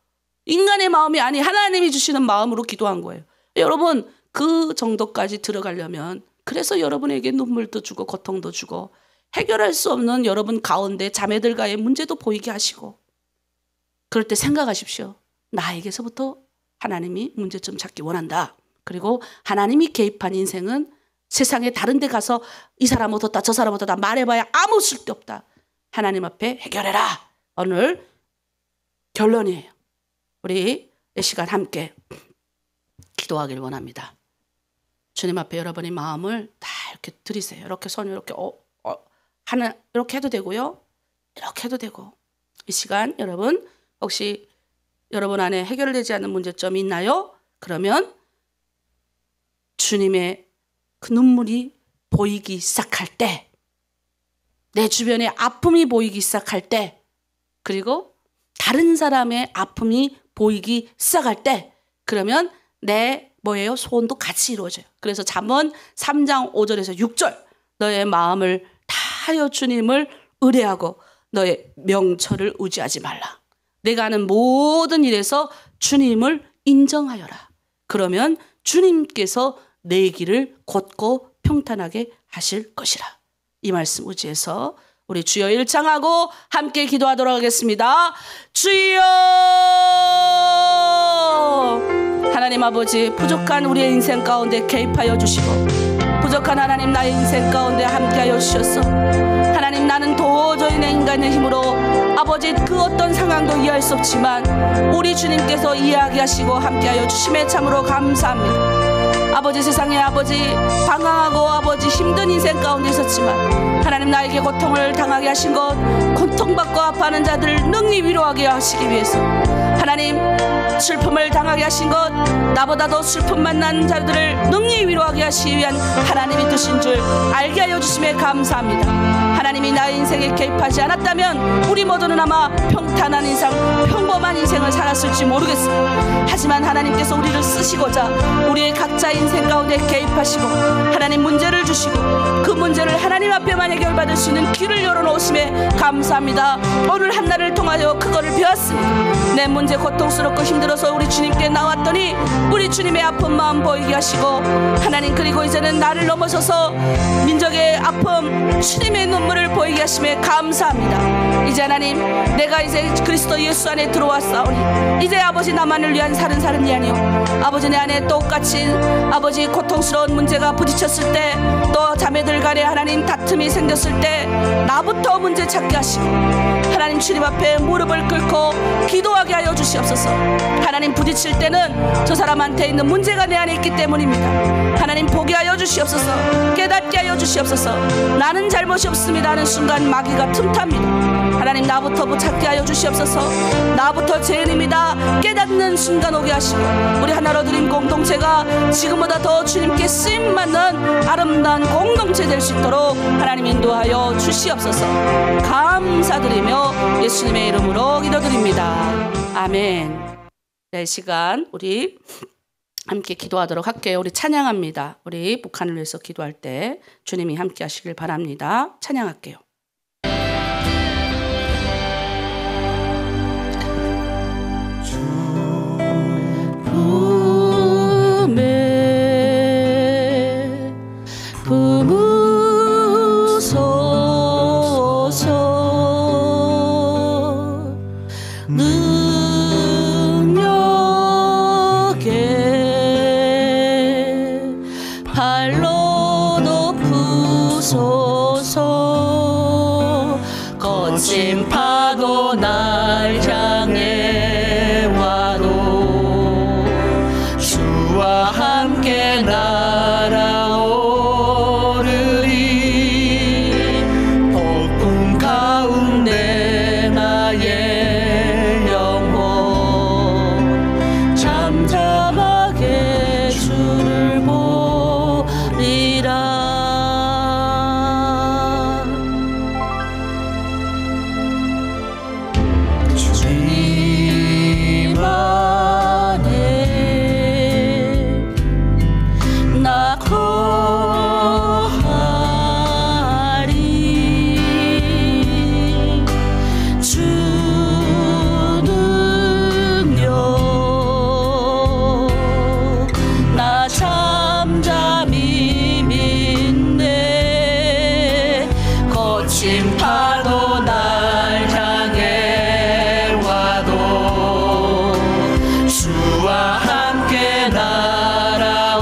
인간의 마음이 아니, 하나님이 주시는 마음으로 기도한 거예요. 여러분, 그 정도까지 들어가려면, 그래서 여러분에게 눈물도 주고 고통도 주고 해결할 수 없는 여러분 가운데 자매들과의 문제도 보이게 하시고, 그럴 때 생각하십시오. 나에게서부터 하나님이 문제점 찾기 원한다. 그리고 하나님이 개입한 인생은 세상에 다른 데 가서 이 사람 어떻다 저 사람 어떻다 말해봐야 아무 쓸데없다. 하나님 앞에 해결해라. 오늘 결론이에요. 우리 이 시간 함께 기도하길 원합니다. 주님 앞에 여러분의 마음을 다 이렇게 드리세요. 이렇게 손 이렇게 하나 이렇게 해도 되고요. 이렇게 해도 되고. 이 시간 여러분 혹시 여러분 안에 해결되지 않는 문제점이 있나요? 그러면 주님의 그 눈물이 보이기 시작할 때, 내 주변에 아픔이 보이기 시작할 때, 그리고 다른 사람의 아픔이 보이기 시작할 때, 그러면 내 뭐예요? 소원도 같이 이루어져요. 그래서 잠언 3장 5절에서 6절, 너의 마음을 다하여 주님을 의뢰하고 너의 명철을 의지하지 말라. 내가 하는 모든 일에서 주님을 인정하여라. 그러면 주님께서 내 길을 곧고 평탄하게 하실 것이라. 이 말씀 의지해서 우리 주여 일창하고 함께 기도하도록 하겠습니다. 주여! 하나님 아버지, 부족한 우리의 인생 가운데 개입하여 주시고, 부족한 하나님 나의 인생 가운데 함께하여 주셔서, 하나님, 나는 도저히 내 인간의 힘으로 아버지 그 어떤 상황도 이해할 수 없지만 우리 주님께서 이해하게 하시고 함께하여 주심에 참으로 감사합니다. 아버지, 세상에 아버지 방황하고 아버지 힘든 인생 가운데 있었지만 하나님, 나에게 고통을 당하게 하신 것, 고통받고 아파하는 자들을 능히 위로하게 하시기 위해서, 하나님 슬픔을 당하게 하신 것, 나보다 더 슬픔 만난 자들을 능히 위로하게 하시기 위한 하나님이 뜻인 줄 알게 하여 주심에 감사합니다. 하나님이 나의 인생에 개입하지 않았다면 우리 모두는 아마 평탄한 인생, 평범한 인생을 살았을지 모르겠습니다. 하지만 하나님께서 우리를 쓰시고자 우리의 각자의 인생 가운데 개입하시고 하나님 문제를 주시고 그 문제를 하나님 앞에만 해결받을 수 있는 길을 열어놓으심에 감사합니다. 오늘 한날을 통하여 그거를 배웠습니다. 내 문제 고통스럽고 힘들어서 우리 주님께 나왔더니 우리 주님의 아픈 마음 보이게 하시고, 하나님, 그리고 이제는 나를 넘어서서 민족의 아픔, 주님의 눈물을 보이게 하심에 감사합니다. 이제 하나님, 내가 이제 그리스도 예수 안에 들어왔사오니 이제 아버지 나만을 위한 사는 사람이 아니요 아버지 내 안에 똑같이 아버지 고통스러운 문제가 부딪혔을 때, 또 자매들 간에 하나님 다툼이 생겼을 때 나부터 문제 찾게 하시고 하나님 주님 앞에 무릎을 꿇고 기도하게 하여 주시옵소서. 하나님, 부딪힐 때는 저 사람한테 있는 문제가 내 안에 있기 때문입니다. 하나님, 보게 하여 주시옵소서. 깨닫게 하여 주시옵소서. 나는 잘못이 없습니다 하는 순간 마귀가 틈탑니다. 하나님, 나부터 찾게 하여 주시옵소서. 나부터 죄인입니다 깨닫는 순간 오게 하시고 우리 하나로 드린 공동체가 지금보다 더 주님께 쓰임받는 아름다운 공동체 될 수 있도록 하나님 인도하여 주시옵소서. 감사드리며 예수님의 이름으로 기도드립니다. 아멘. 네, 시간 우리 함께 기도하도록 할게요. 우리 찬양합니다. 우리 북한을 위해서 기도할 때 주님이 함께 하시길 바랍니다. 찬양할게요. 거친 파도 날 향해 와도 주와 함께 날아오르리. 폭풍 가운데 나의 영혼 잠잠하게 주를 보리라. 거친 파도 날 향해 와도 주와 함께 날아오르리.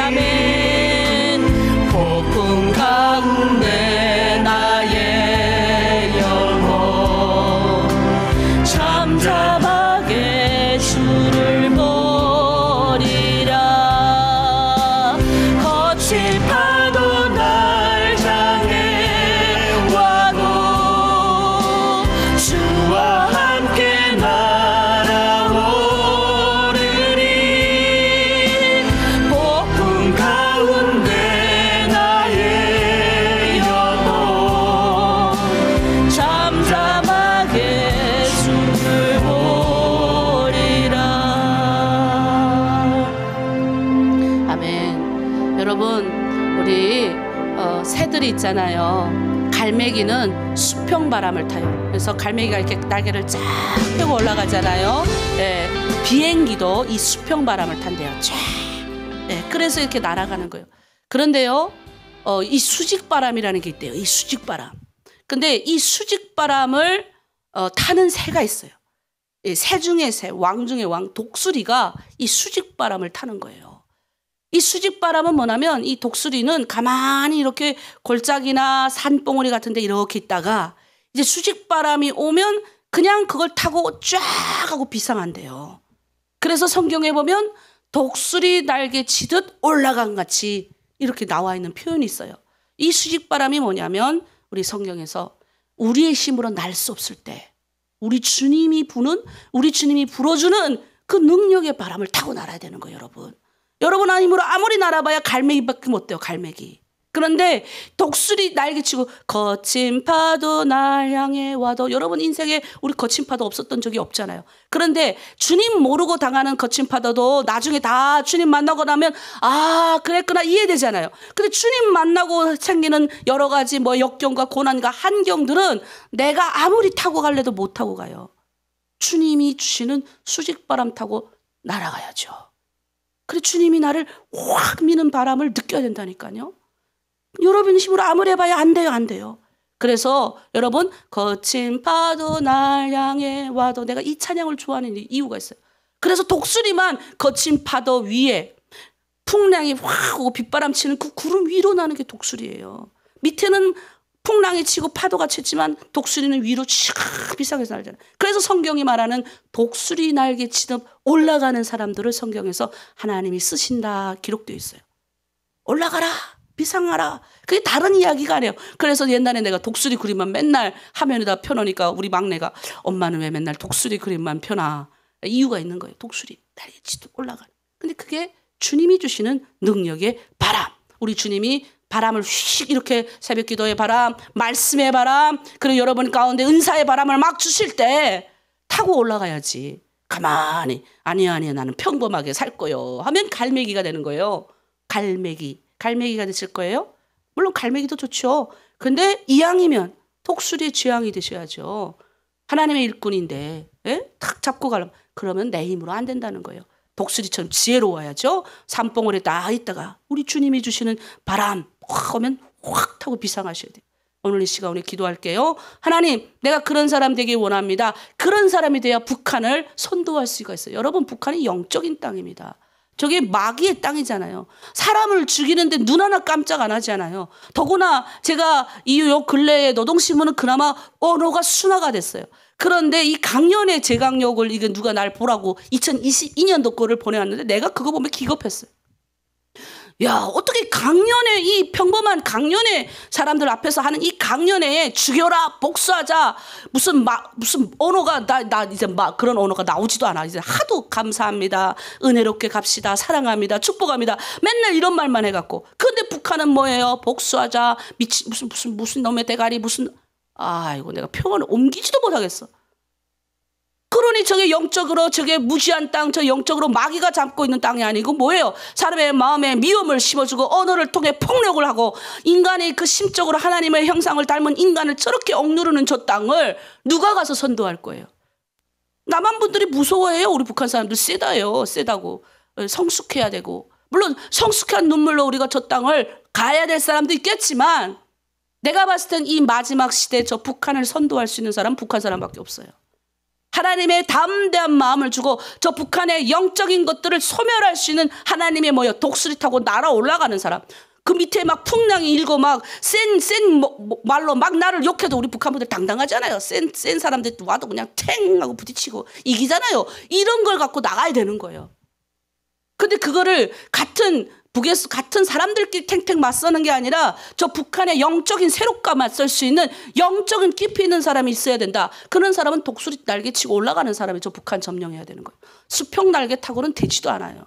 아멘. 폭풍 가운데 나의 영혼 잠잠하게 주를 보리라. 거친 파도 날 향해 와도 주와 함께 날아오르리. 폭풍 가운데 나의 영혼 잠잠하게 주를 보리라. 아멘. 여러분, 우리 새들이 있잖아요. 갈매기는 수평 바람을 타요. 그래서 갈매기가 이렇게 날개를 쫙 펴고 올라가잖아요. 예, 비행기도 이 수평 바람을 탄대요. 쫙. 예, 그래서 이렇게 날아가는 거예요. 그런데요, 이 수직 바람이라는 게 있대요. 이 수직 바람. 근데 이 수직 바람을 타는 새가 있어요. 이 새 중에 새, 왕 중에 왕, 독수리가 이 수직 바람을 타는 거예요. 이 수직 바람은 뭐냐면 이 독수리는 가만히 이렇게 골짜기나 산봉우리 같은 데 이렇게 있다가 이제 수직 바람이 오면 그냥 그걸 타고 쫙 하고 비상한대요. 그래서 성경에 보면 독수리 날개 치듯 올라간 같이 이렇게 나와 있는 표현이 있어요. 이 수직 바람이 뭐냐면 우리 성경에서 우리의 힘으로 날 수 없을 때 우리 주님이 불어주는 그 능력의 바람을 타고 날아야 되는 거예요, 여러분. 여러분 힘으로 아무리 날아봐야 갈매기밖에 못 돼요, 갈매기. 그런데 독수리 날개치고 거친 파도 날 향해 와도, 여러분 인생에 우리 거친 파도 없었던 적이 없잖아요. 그런데 주님 모르고 당하는 거친 파도도 나중에 다 주님 만나고 나면 아 그랬구나 이해되잖아요. 근데 주님 만나고 생기는 여러 가지 뭐 역경과 고난과 환경들은 내가 아무리 타고 갈래도 못 타고 가요. 주님이 주시는 수직바람 타고 날아가야죠. 그래 주님이 나를 확 미는 바람을 느껴야 된다니까요. 여러분 힘으로 아무리 해봐야 안 돼요, 안 돼요. 그래서 여러분 거친 파도 날 향해 와도, 내가 이 찬양을 좋아하는 이유가 있어요. 그래서 독수리만 거친 파도 위에 풍랑이 확 오고 빗바람 치는 그 구름 위로 나는 게 독수리예요. 밑에는 풍랑이 치고 파도가 쳤지만 독수리는 위로 촥 비상해서 날잖아요. 그래서 성경이 말하는 독수리 날개 치듯 올라가는 사람들을 성경에서 하나님이 쓰신다 기록되어 있어요. 올라가라, 비상하라. 그게 다른 이야기가 아니에요. 그래서 옛날에 내가 독수리 그림만 맨날 화면에다 펴놓으니까 우리 막내가 엄마는 왜 맨날 독수리 그림만 펴놔. 이유가 있는 거예요. 독수리 날개 치듯 올라가는. 근데 그게 주님이 주시는 능력의 바람. 우리 주님이 바람을 휙 이렇게 새벽 기도의 바람, 말씀의 바람, 그리고 여러분 가운데 은사의 바람을 막 주실 때 타고 올라가야지. 가만히 아니야 나는 평범하게 살 거요 하면 갈매기가 되는 거예요. 갈매기가 되실 거예요. 물론 갈매기도 좋죠. 근데 이왕이면 독수리의 쥐양이 되셔야죠. 하나님의 일꾼인데 탁 잡고 가려면 그러면 내 힘으로 안 된다는 거예요. 독수리처럼 지혜로워야죠. 산봉우리에 딱 있다가 우리 주님이 주시는 바람 확 오면 확 타고 비상하셔야 돼요. 오늘 이 시간 우리 기도할게요. 하나님, 내가 그런 사람 되길 원합니다. 그런 사람이 돼야 북한을 선도할 수가 있어요. 여러분, 북한이 영적인 땅입니다. 저게 마귀의 땅이잖아요. 사람을 죽이는데 눈 하나 깜짝 안 하잖아요. 더구나 제가 요 근래에 노동신문은 그나마 언어가 순화가 됐어요. 그런데 이 강연의 제강력을 이게 누가 날 보라고 2022년도 거를 보내왔는데 내가 그거 보면 기겁했어요. 야, 어떻게 강연회, 이 평범한 강연회 사람들 앞에서 하는 이 강연회에 죽여라, 복수하자, 무슨 언어가, 이제 그런 언어가 나오지도 않아. 이제 하도 감사합니다, 은혜롭게 갑시다, 사랑합니다, 축복합니다. 맨날 이런 말만 해갖고. 근데 북한은 뭐예요? 복수하자, 무슨 놈의 대가리, 아이고, 내가 표현을 옮기지도 못하겠어. 그러니 저게 영적으로 저게 무지한 땅, 저 영적으로 마귀가 잡고 있는 땅이 아니고 뭐예요? 사람의 마음에 미움을 심어주고 언어를 통해 폭력을 하고 인간이 그 심적으로 하나님의 형상을 닮은 인간을 저렇게 억누르는 저 땅을 누가 가서 선도할 거예요? 남한 분들이 무서워해요. 우리 북한 사람들 세다고. 성숙해야 되고. 물론 성숙한 눈물로 우리가 저 땅을 가야 될 사람도 있겠지만 내가 봤을 땐 이 마지막 시대에 저 북한을 선도할 수 있는 사람은 북한 사람밖에 없어요. 하나님의 담대한 마음을 주고 저 북한의 영적인 것들을 소멸할 수 있는 하나님의 독수리 타고 날아 올라가는 사람. 그 밑에 막 풍랑이 일고 막 센 말로 막 나를 욕해도 우리 북한 분들 당당하잖아요. 센 사람들 와도 그냥 탱 하고 부딪히고 이기잖아요. 이런 걸 갖고 나가야 되는 거예요. 근데 그거를 북에서 같은 사람들끼리 탱탱 맞서는 게 아니라 저 북한의 영적인 세력과 맞설 수 있는 영적인 깊이 있는 사람이 있어야 된다. 그런 사람은 독수리 날개 치고 올라가는 사람이 저 북한 점령해야 되는 거예요. 수평 날개 타고는 되지도 않아요.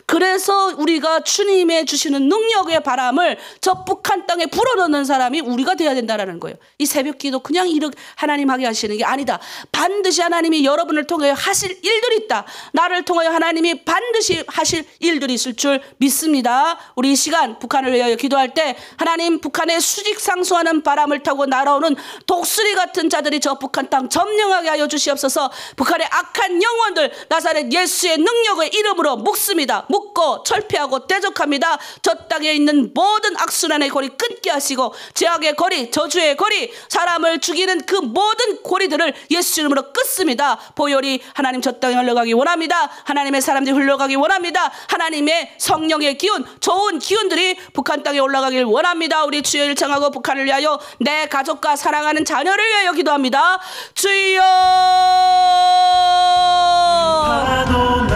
그래서 우리가 주님의 주시는 능력의 바람을 저 북한 땅에 불어넣는 사람이 우리가 돼야 된다는 거예요. 이 새벽기도 그냥 하나님 하게 하시는 게 아니다. 반드시 하나님이 여러분을 통하여 하실 일들이 있다. 나를 통하여 하나님이 반드시 하실 일들이 있을 줄 믿습니다. 우리 이 시간 북한을 위하여 기도할 때 하나님 북한의 수직상수하는 바람을 타고 날아오는 독수리 같은 자들이 저 북한 땅 점령하게 하여 주시옵소서. 북한의 악한 영혼들 나사렛 예수의 능력의 이름으로 묵습니다. 묶고 철폐하고 대적합니다. 저 땅에 있는 모든 악순환의 고리 끊게 하시고 죄악의 고리, 저주의 고리, 사람을 죽이는 그 모든 고리들을 예수 이름으로 끊습니다. 보혈이 하나님 저 땅에 흘러가기 원합니다. 하나님의 사람들이 흘러가기 원합니다. 하나님의 성령의 기운, 좋은 기운들이 북한 땅에 올라가길 원합니다. 우리 주여 일창하고 북한을 위하여 내 가족과 사랑하는 자녀를 위하여 기도합니다. 주여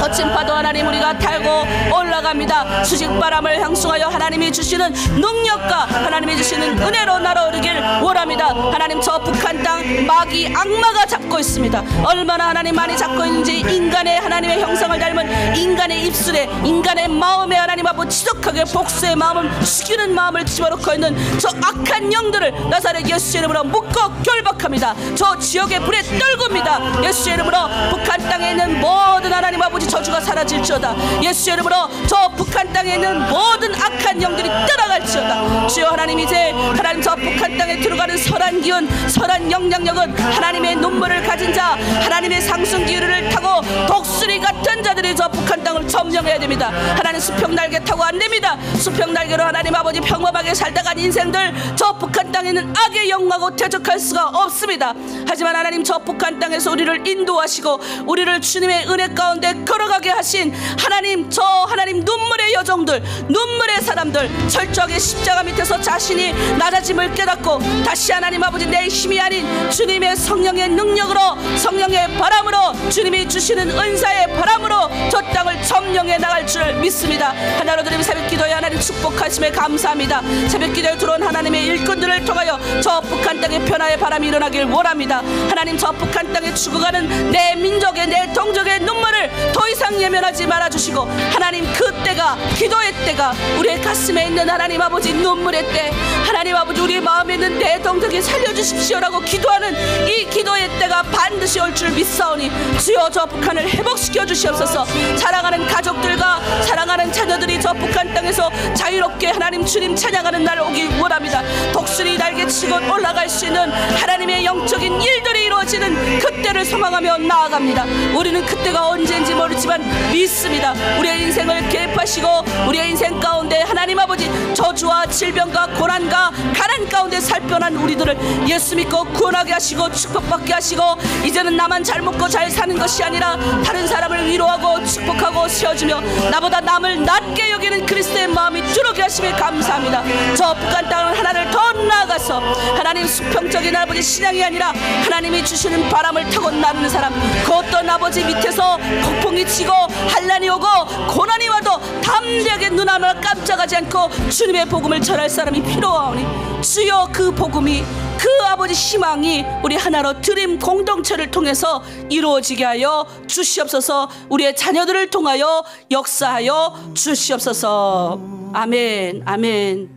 거친 파도 하나님 우리가 탈고 올라갑니다. 수직바람을 향수하여 하나님이 주시는 능력과 하나님이 주시는 은혜로 날아오르길 원합니다. 하나님 저 북한 땅 마귀 악마가 잡고 있습니다. 얼마나 하나님 많이 잡고 있는지 인간의 하나님의 형상을 닮은 인간의 입술에 인간의 마음에 하나님 아버지 지독하게 복수의 마음을 죽이는 마음을 집어넣고 있는 저 악한 영들을 나사렛 예수 이름으로 묶고 결박합니다. 저 지역의 불에 떨굽니다. 예수 이름으로 북한 땅에 있는 모든 하나님 아버지 저주가 사라질지어다. 예수 이름으로 저 북한 땅에 있는 모든 악한 영들이 떠나갈지어다. 주여 하나님 이제 하나님 저 북한 땅에 들어가는 선한 기운 선한 영향력은 하나님의 눈물을 가진 자 하나님의 상승 기운을 타고 독수리 같은 자들이 저 북한 땅을 점령해야 됩니다. 하나님 수평 날개 타고 안 됩니다. 수평 날개로 하나님 아버지 평범하게 살다간 인생들 저 북한 땅에 있는 악의 영하고 대적할 수가 없습니다. 하지만 하나님 저 북한 땅에서 우리를 인도하시고 우리를 주님의 은혜 가운데 걸어가게 하신 하나님 저 하나님 눈물의 여종들 눈물의 사람들 철저하게 십자가 밑에서 자신이 낮아짐을 깨닫고 다시 하나님 아버지 내 힘이 아닌 주님의 성령의 능력으로 성령의 바람으로 주님이 주시는 은사의 바람으로 저 땅을 점령해 나갈 줄 믿습니다. 하나로 드리는 새벽 기도에 하나님 축복하심에 감사합니다. 새벽 기도에 들어온 하나님의 일꾼들을 통하여 저 북한 땅에 변화의 바람이 일어나길 원합니다. 하나님 저 북한 땅에 죽어가는 내 민족의 내 동족의 눈물을 더 이상 예면하지 말아주시고 하나님 그 때가 기도의 때가 우리의 가슴에 있는 하나님 아버지 눈물의 때 하나님 아버지 우리의 마음에 있는 내 동족이 살려주십시오라고 기도하는 이 기도의 때가 반드시 올 줄 믿사오니 주여 저 북한을 회복시켜 주시옵소서. 사랑하는 가족들과 사랑하는 자녀들이 저 북한 땅에서 자유롭게 하나님 주님 찬양하는 날 오길 원합니다. 독수리 날개치고 올라갈 수 있는 하나님의 영적인 일들이 이루어지는 그때를 소망하며 나아갑니다. 우리는 그때가 언제인지 모르지만 믿습니다. 우리의 인생을 개입하시고 우리의 인생 가운데 하나님 아버지 저주와 질병과 고난과 가난 가운데 살펴난 우리들을 예수 믿고 구원하게 하시고 축복받게 하시고 이제는 나만 잘 먹고 잘 사는 것이 아니라 다른 사람을 위로하고 축복하고 세워주며 나보다 남을 낮게 여기는 그리스도의 마음이 들어오게 하심에 감사합니다. 저 북한 땅을 하나를 더 나아가서 하나님 수평적인 아버지 신앙이 아니라 하나님이 주시는 바람을 타고 나르는 사람 그 어떤 아버지 밑에서 폭풍이 치고 한란이 오고 고난이 와도 담대하게 눈 하나 깜짝하지 않고 주님의 복음을 전할 사람이 필요하오니 주여 그 복음이 그 아버지 희망이 우리 하나로 드림 공동체를 통해서 이루어지게 하여 주시옵소서. 우리의 자녀들을 통하여 역사하여 주시옵소서. 아멘 아멘.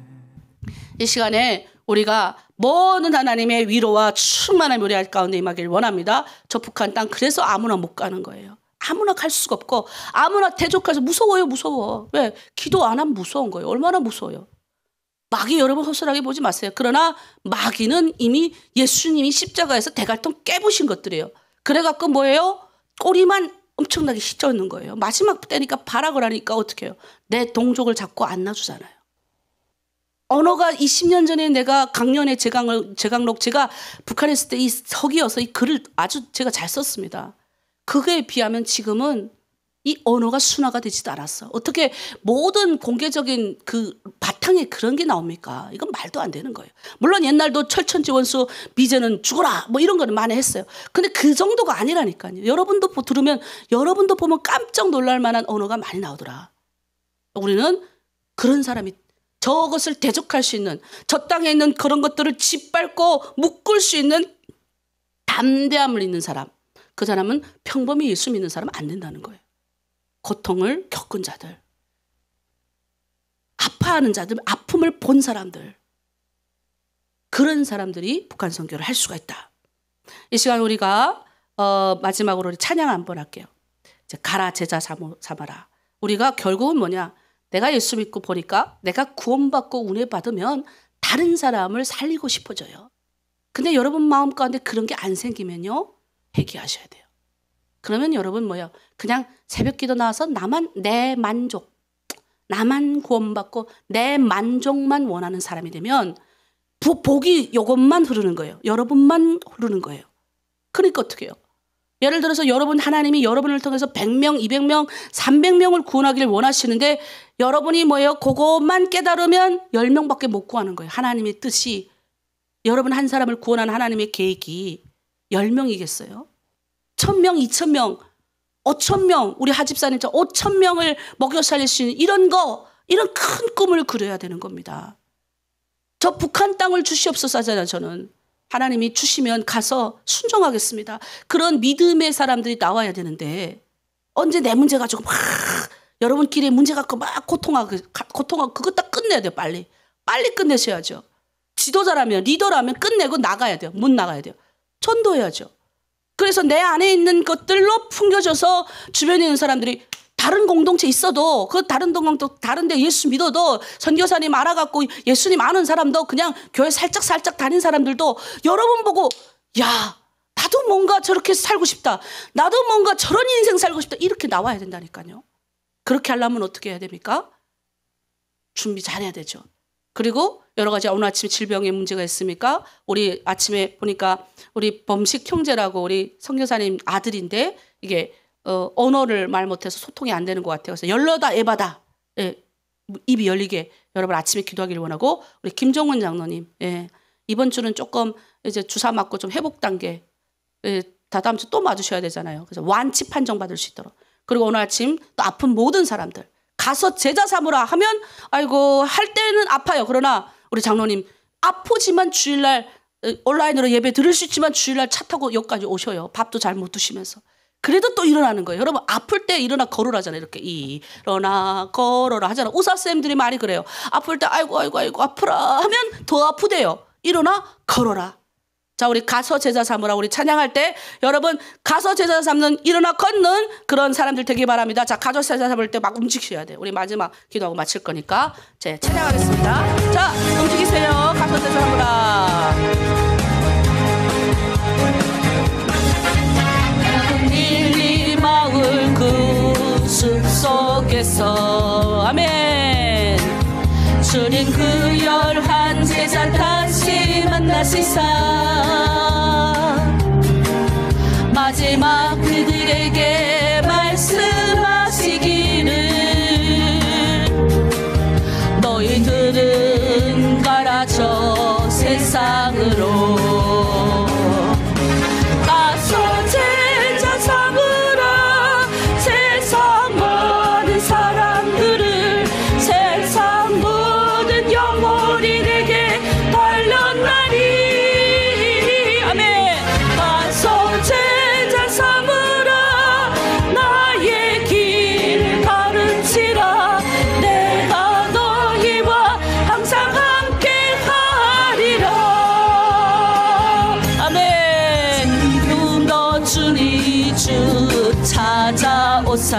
이 시간에 우리가 모든 하나님의 위로와 충만한 우리 가운데 임하길 원합니다. 저 북한 땅 그래서 아무나 못 가는 거예요. 아무나 갈 수가 없고 아무나 대적해서 무서워요. 무서워. 왜? 기도 안 하면 무서운 거예요. 얼마나 무서워요. 마귀 여러분 허술하게 보지 마세요. 그러나 마귀는 이미 예수님이 십자가에서 대갈통 깨부신 것들이에요. 그래갖고 뭐예요? 꼬리만 엄청나게 휘저는 거예요. 마지막 때니까 발악을 하니까 어떻게 해요? 내 동족을 잡고 안 놔주잖아요. 언어가 20년 전에 내가 강연의 제강록 제가 북한에 있을 때 이 서기여서 이 글을 아주 제가 잘 썼습니다. 그거에 비하면 지금은 이 언어가 순화가 되지도 않았어. 어떻게 모든 공개적인 그 바탕에 그런 게 나옵니까? 이건 말도 안 되는 거예요. 물론 옛날도 철천지 원수 미제는 죽어라 뭐 이런 거는 많이 했어요. 근데 그 정도가 아니라니까요. 여러분도 들으면 여러분도 보면 깜짝 놀랄 만한 언어가 많이 나오더라. 우리는 그런 사람이 저것을 대적할 수 있는, 저 땅에 있는 그런 것들을 짓밟고 묶을 수 있는 담대함을 있는 사람, 그 사람은 평범히 예수 믿는 사람은 안 된다는 거예요. 고통을 겪은 자들, 아파하는 자들, 아픔을 본 사람들, 그런 사람들이 북한 선교를 할 수가 있다. 이 시간 우리가 마지막으로 우리 찬양 한번 할게요. 이제 가라 제자 삼아라. 우리가 결국은 뭐냐? 내가 예수 믿고 보니까 내가 구원받고 은혜 받으면 다른 사람을 살리고 싶어져요. 근데 여러분 마음 가운데 그런 게 안 생기면요, 회개하셔야 돼요. 그러면 여러분 뭐예요? 그냥 새벽 기도 나와서 내 만족, 나만 구원받고 내 만족만 원하는 사람이 되면 복이 요것만 흐르는 거예요. 여러분만 흐르는 거예요. 그러니까 어떻게 해요? 예를 들어서 여러분, 하나님이 여러분을 통해서 100명, 200명, 300명을 구원하기를 원하시는데 여러분이 뭐예요? 그것만 깨달으면 10명밖에 못 구하는 거예요. 하나님의 뜻이, 여러분 한 사람을 구원하는 하나님의 계획이 10명이겠어요? 1000명, 2000명, 5000명, 우리 하집사님처럼 5000명을 먹여 살릴 수 있는 이런 큰 꿈을 그려야 되는 겁니다. 저 북한 땅을 주시옵소서 하잖아요. 저는 하나님이 주시면 가서 순종하겠습니다. 그런 믿음의 사람들이 나와야 되는데 언제 내 문제 가지고 막 여러분끼리 문제 갖고 막 고통하고 그거 딱 끝내야 돼요. 빨리 끝내셔야죠. 지도자라면, 리더라면 끝내고 나가야 돼요. 못 나가야 돼요. 전도해야죠. 그래서 내 안에 있는 것들로 풍겨져서 주변에 있는 사람들이 다른 공동체 있어도 그 다른 공동체 다른데 예수 믿어도 선교사님 알아갖고 예수님 아는 사람도 그냥 교회 살짝 다닌 사람들도 여러분 보고 야, 나도 뭔가 저렇게 살고 싶다. 나도 뭔가 저런 인생 살고 싶다. 이렇게 나와야 된다니까요. 그렇게 하려면 어떻게 해야 됩니까? 준비 잘해야 되죠. 그리고 여러 가지 오늘 아침에 질병에 문제가 있습니까? 우리 아침에 보니까 우리 범식 형제라고 우리 선교사님 아들인데 이게 언어를 말 못해서 소통이 안 되는 것 같아요. 그래서 열려다 에바다. 예, 입이 열리게 여러분 아침에 기도하기를 원하고 우리 김종훈 장로님, 예, 이번 주는 조금 이제 주사 맞고 좀 회복 단계, 예, 다다음 주 또 맞으셔야 되잖아요. 그래서 완치 판정 받을 수 있도록. 그리고 오늘 아침 또 아픈 모든 사람들 가서 제자 삼으라 하면 아이고 할 때는 아파요. 그러나 우리 장로님 아프지만 주일날 온라인으로 예배 들을 수 있지만 주일날 차 타고 여기까지 오셔요. 밥도 잘 못 드시면서. 그래도 또 일어나는 거예요. 여러분 아플 때 일어나 걸으라잖아요. 이렇게 일어나 걸어라 하잖아요. 의사쌤들이 많이 그래요. 아플 때 아이고 아프라 하면 더 아프대요. 일어나 걸어라. 자, 우리 가서 제자 삼으라. 우리 찬양할 때 여러분 가서 제자 삼는, 일어나 걷는 그런 사람들 되기 바랍니다. 자, 가서 제자 삼을 때 막 움직이셔야 돼요. 우리 마지막 기도하고 마칠 거니까 제 찬양하겠습니다. 자, 움직이세요. 가서 제자 삼으라. 닐리 마을 그 숲속에서 아멘. 주님 그 열한 제자 다시 만나시사 마지막 그들에게 말씀하시기를 너희들은 가라 저 세상으로 가서 제자 삼으라. 세상 많은 사람들을 세상 모든 영혼이 내게 달렸나니 아멘. 가서 제자 삼으라. 나의 길을 가르치라. 내가 너희와 항상 함께 하리라. 아멘. 눈 주니 주 찾아오사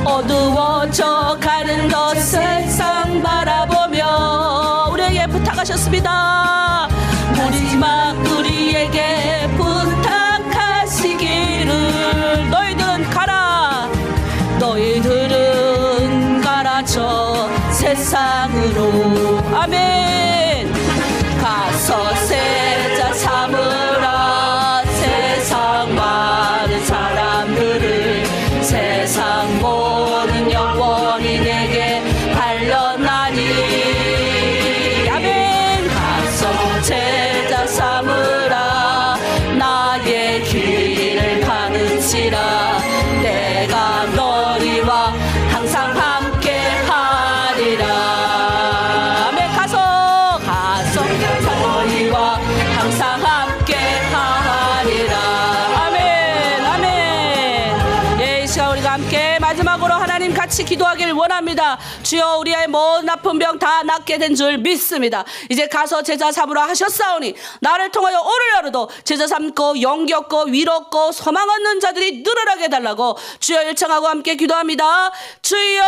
어두워져 가는 것 세상 바라보며 우리에게 부탁하셨습니다. 마지막 우리에게 부탁하시기를 너희들은 가라. 너희들은 가라 저 세상 기도하길 원합니다. 주여 우리의 모든 아픈 병 다 낫게 된 줄 믿습니다. 이제 가서 제자 삼으라 하셨사오니 나를 통하여 오늘 하루도 제자 삼고 용기 얻고 위로 얻고 소망 얻는 자들이 늘어나게 해달라고 주여 일청하고 함께 기도합니다. 주여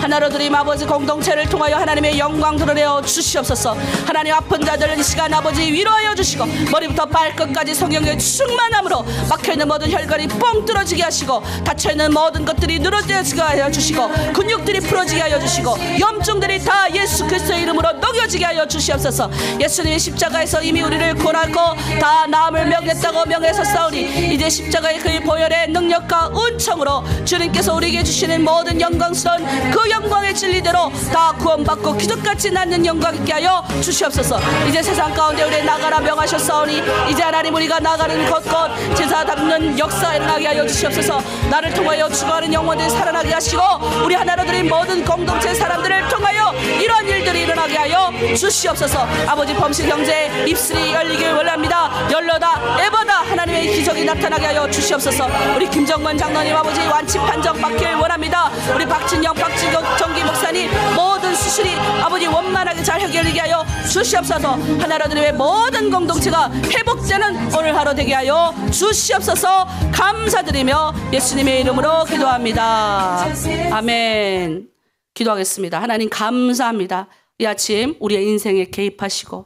하나로 드림 아버지 공동체를 통하여 하나님의 영광 드러내어 주시옵소서. 하나님 아픈 자들 이 시간 아버지 위로하여 주시고 머리부터 발끝까지 성령의 충만함으로 막혀있는 모든 혈관이 뻥 뚫어지게 하시고 닫혀있는 모든 것들이 늘어지게 하여 주시고 근육들이 풀어지게 하여 주시고 염증들이 다 예수 그리스도의 이름으로 녹여지게 하여 주시옵소서. 예수님의 십자가에서 이미 우리를 구원하고 다 나음을 명했다고 명했었사오니 이제 십자가의 그의 보혈의 능력과 은총으로 주님께서 우리에게 주시는 모든 영광스러운 그 영광의 진리대로 다 구원받고 기적같이 낫는 영광 있게 하여 주시옵소서. 이제 세상 가운데 우리 나가라 명하셨사오니 이제 하나님 우리가 나가는 곳곳 제사 담는 역사 일어나게 하여 주시옵소서. 나를 통하여 죽어가는 영혼들이 살아나게 하시고 우리 하나로 드린 모든 공동체 사람들을 통하여 이런 일들이 일어나게 하여 주시옵소서. 아버지 범실 형제 입술이 열리길 원합니다. 열려다 에버다 하나님의 기적이 나타나게 하여 주시옵소서. 우리 김정건 장로님 아버지 완치 판정 받길 원합니다. 우리 박진영 박진정기 목사님 모든 수술이 아버지 원만하게 잘 해결되게 하여 주시옵소서. 하나로 드림의 모든 공동체가 회복되는 오늘 하루 되게 하여 주시옵소서. 감사드리며 예수님의 이름으로 기도합니다. 아멘. 기도하겠습니다. 하나님 감사합니다. 이 아침 우리의 인생에 개입하시고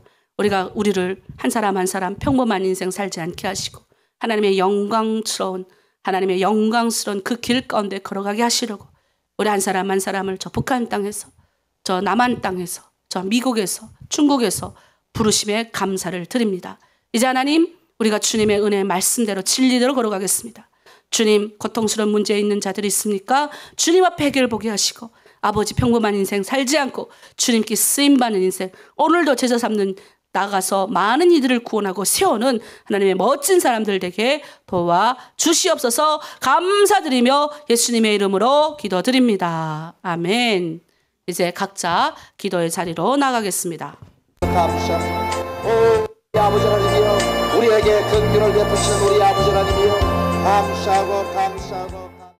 우리를 한 사람 한 사람 평범한 인생 살지 않게 하시고 하나님의 영광스러운 그 길 가운데 걸어가게 하시려고 우리 한 사람 한 사람을 저 북한 땅에서 저 남한 땅에서 저 미국에서 중국에서 부르심에 감사를 드립니다. 이제 하나님 우리가 주님의 은혜의 말씀대로 진리대로 걸어가겠습니다. 주님 고통스러운 문제에 있는 자들이 있습니까? 주님 앞에 해결 보게 하시고 아버지 평범한 인생 살지 않고 주님께 쓰임받는 인생 오늘도 제자 삼는 나가서 많은 이들을 구원하고 세우는 하나님의 멋진 사람들 되게 도와 주시옵소서. 감사드리며 예수님의 이름으로 기도드립니다. 아멘. 이제 각자 기도의 자리로 나가겠습니다. 감사합니다. 오 우리 아버지 하나님이여 우리에게 긍휼을 베푸시는 우리 아버지 하나님이여 감사하고